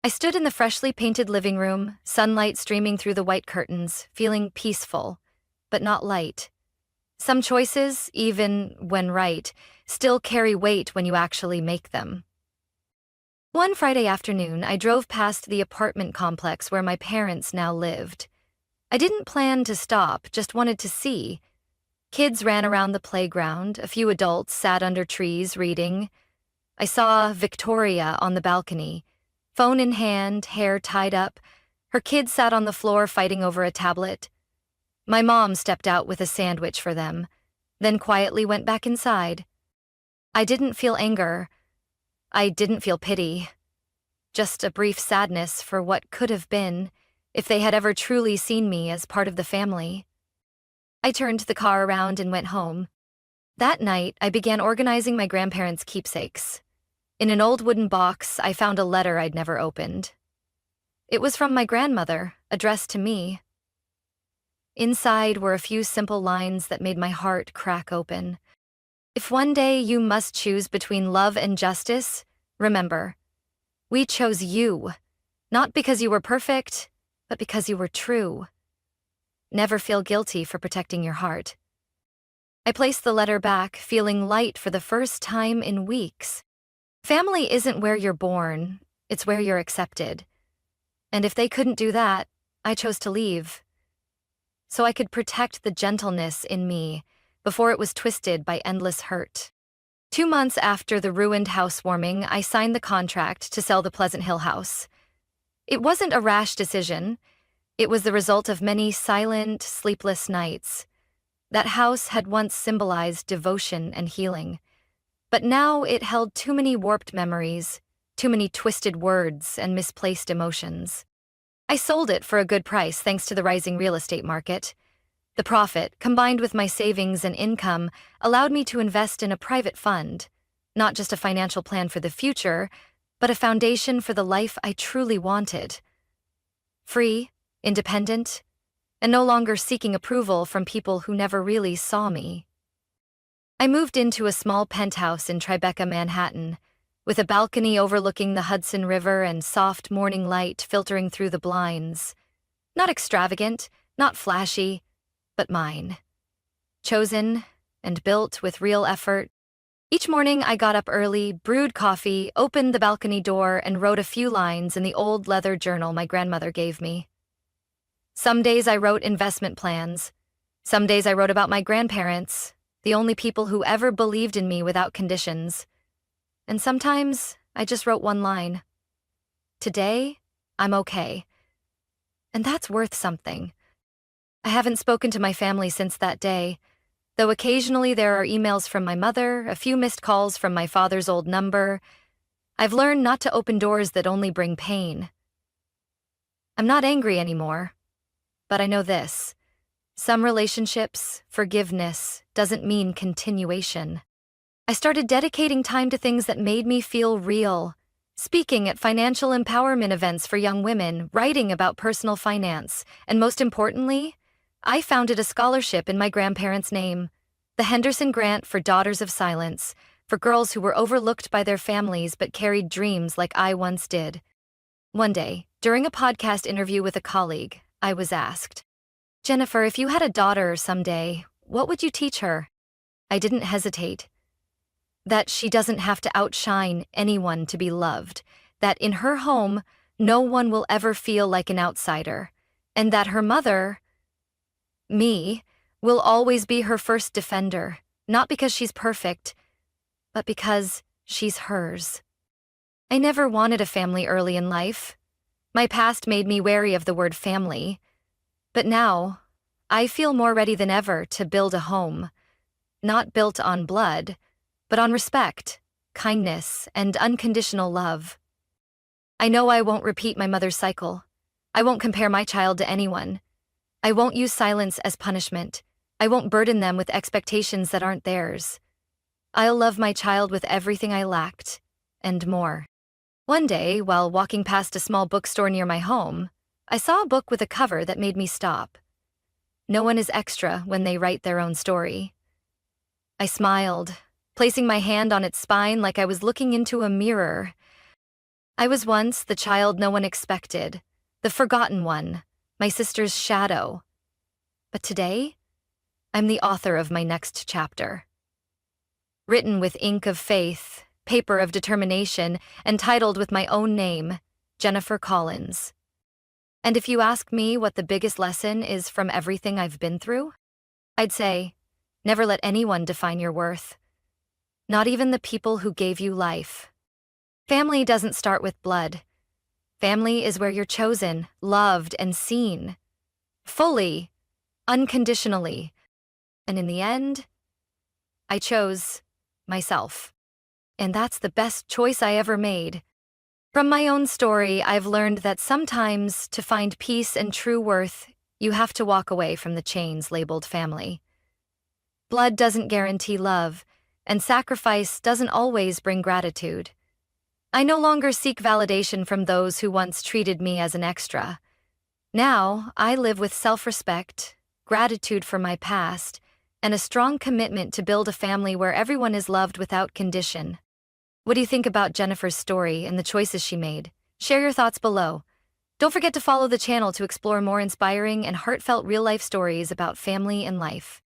I stood in the freshly painted living room, sunlight streaming through the white curtains, feeling peaceful, but not light. Some choices, even when right, still carry weight when you actually make them. One Friday afternoon, I drove past the apartment complex where my parents now lived. I didn't plan to stop, just wanted to see. Kids ran around the playground, a few adults sat under trees reading. I saw Victoria on the balcony, phone in hand, hair tied up. Her kids sat on the floor fighting over a tablet. My mom stepped out with a sandwich for them, then quietly went back inside. I didn't feel anger. I didn't feel pity. Just a brief sadness for what could have been if they had ever truly seen me as part of the family. I turned the car around and went home. That night, I began organizing my grandparents' keepsakes. In an old wooden box, I found a letter I'd never opened. It was from my grandmother, addressed to me. Inside were a few simple lines that made my heart crack open. If one day you must choose between love and justice, remember, we chose you, not because you were perfect, but because you were true. Never feel guilty for protecting your heart. I placed the letter back, feeling light for the first time in weeks. Family isn't where you're born, it's where you're accepted. And if they couldn't do that, I chose to leave. So I could protect the gentleness in me before it was twisted by endless hurt. 2 months after the ruined housewarming, I signed the contract to sell the Pleasant Hill house. It wasn't a rash decision. It was the result of many silent, sleepless nights. That house had once symbolized devotion and healing, but now it held too many warped memories, too many twisted words and misplaced emotions. I sold it for a good price thanks to the rising real estate market. The profit, combined with my savings and income, allowed me to invest in a private fund, not just a financial plan for the future, but a foundation for the life I truly wanted. Free, independent, and no longer seeking approval from people who never really saw me. I moved into a small penthouse in Tribeca, Manhattan, with a balcony overlooking the Hudson River and soft morning light filtering through the blinds. Not extravagant, not flashy, but mine. Chosen and built with real effort. Each morning I got up early, brewed coffee, opened the balcony door, and wrote a few lines in the old leather journal my grandmother gave me. Some days I wrote investment plans. Some days I wrote about my grandparents, the only people who ever believed in me without conditions. And sometimes I just wrote one line. Today, I'm okay. And that's worth something. I haven't spoken to my family since that day, though occasionally there are emails from my mother, a few missed calls from my father's old number. I've learned not to open doors that only bring pain. I'm not angry anymore, but I know this. Some relationships, forgiveness, doesn't mean continuation. I started dedicating time to things that made me feel real. Speaking at financial empowerment events for young women, writing about personal finance, and most importantly, I founded a scholarship in my grandparents' name, the Henderson Grant for Daughters of Silence, for girls who were overlooked by their families but carried dreams like I once did. One day, during a podcast interview with a colleague, I was asked, "Jennifer, if you had a daughter someday, what would you teach her?" I didn't hesitate. That she doesn't have to outshine anyone to be loved, that in her home, no one will ever feel like an outsider, and that her mother, me, will always be her first defender, not because she's perfect, but because she's hers. I never wanted a family early in life. My past made me wary of the word family, but now, I feel more ready than ever to build a home, not built on blood, but on respect, kindness, and unconditional love. I know I won't repeat my mother's cycle. I won't compare my child to anyone. I won't use silence as punishment. I won't burden them with expectations that aren't theirs. I'll love my child with everything I lacked, and more. One day, while walking past a small bookstore near my home, I saw a book with a cover that made me stop. No one is extra when they write their own story. I smiled, placing my hand on its spine like I was looking into a mirror. I was once the child no one expected, the forgotten one, my sister's shadow. But today, I'm the author of my next chapter. Written with ink of faith, paper of determination, and titled with my own name, Jennifer Collins. And if you ask me what the biggest lesson is from everything I've been through, I'd say, never let anyone define your worth. Not even the people who gave you life. Family doesn't start with blood. Family is where you're chosen, loved, and seen. Fully, unconditionally. And in the end, I chose myself. And that's the best choice I ever made. From my own story, I've learned that sometimes, to find peace and true worth, you have to walk away from the chains labeled family. Blood doesn't guarantee love, and sacrifice doesn't always bring gratitude. I no longer seek validation from those who once treated me as an extra. Now, I live with self-respect, gratitude for my past, and a strong commitment to build a family where everyone is loved without condition. What do you think about Jennifer's story and the choices she made? Share your thoughts below. Don't forget to follow the channel to explore more inspiring and heartfelt real-life stories about family and life.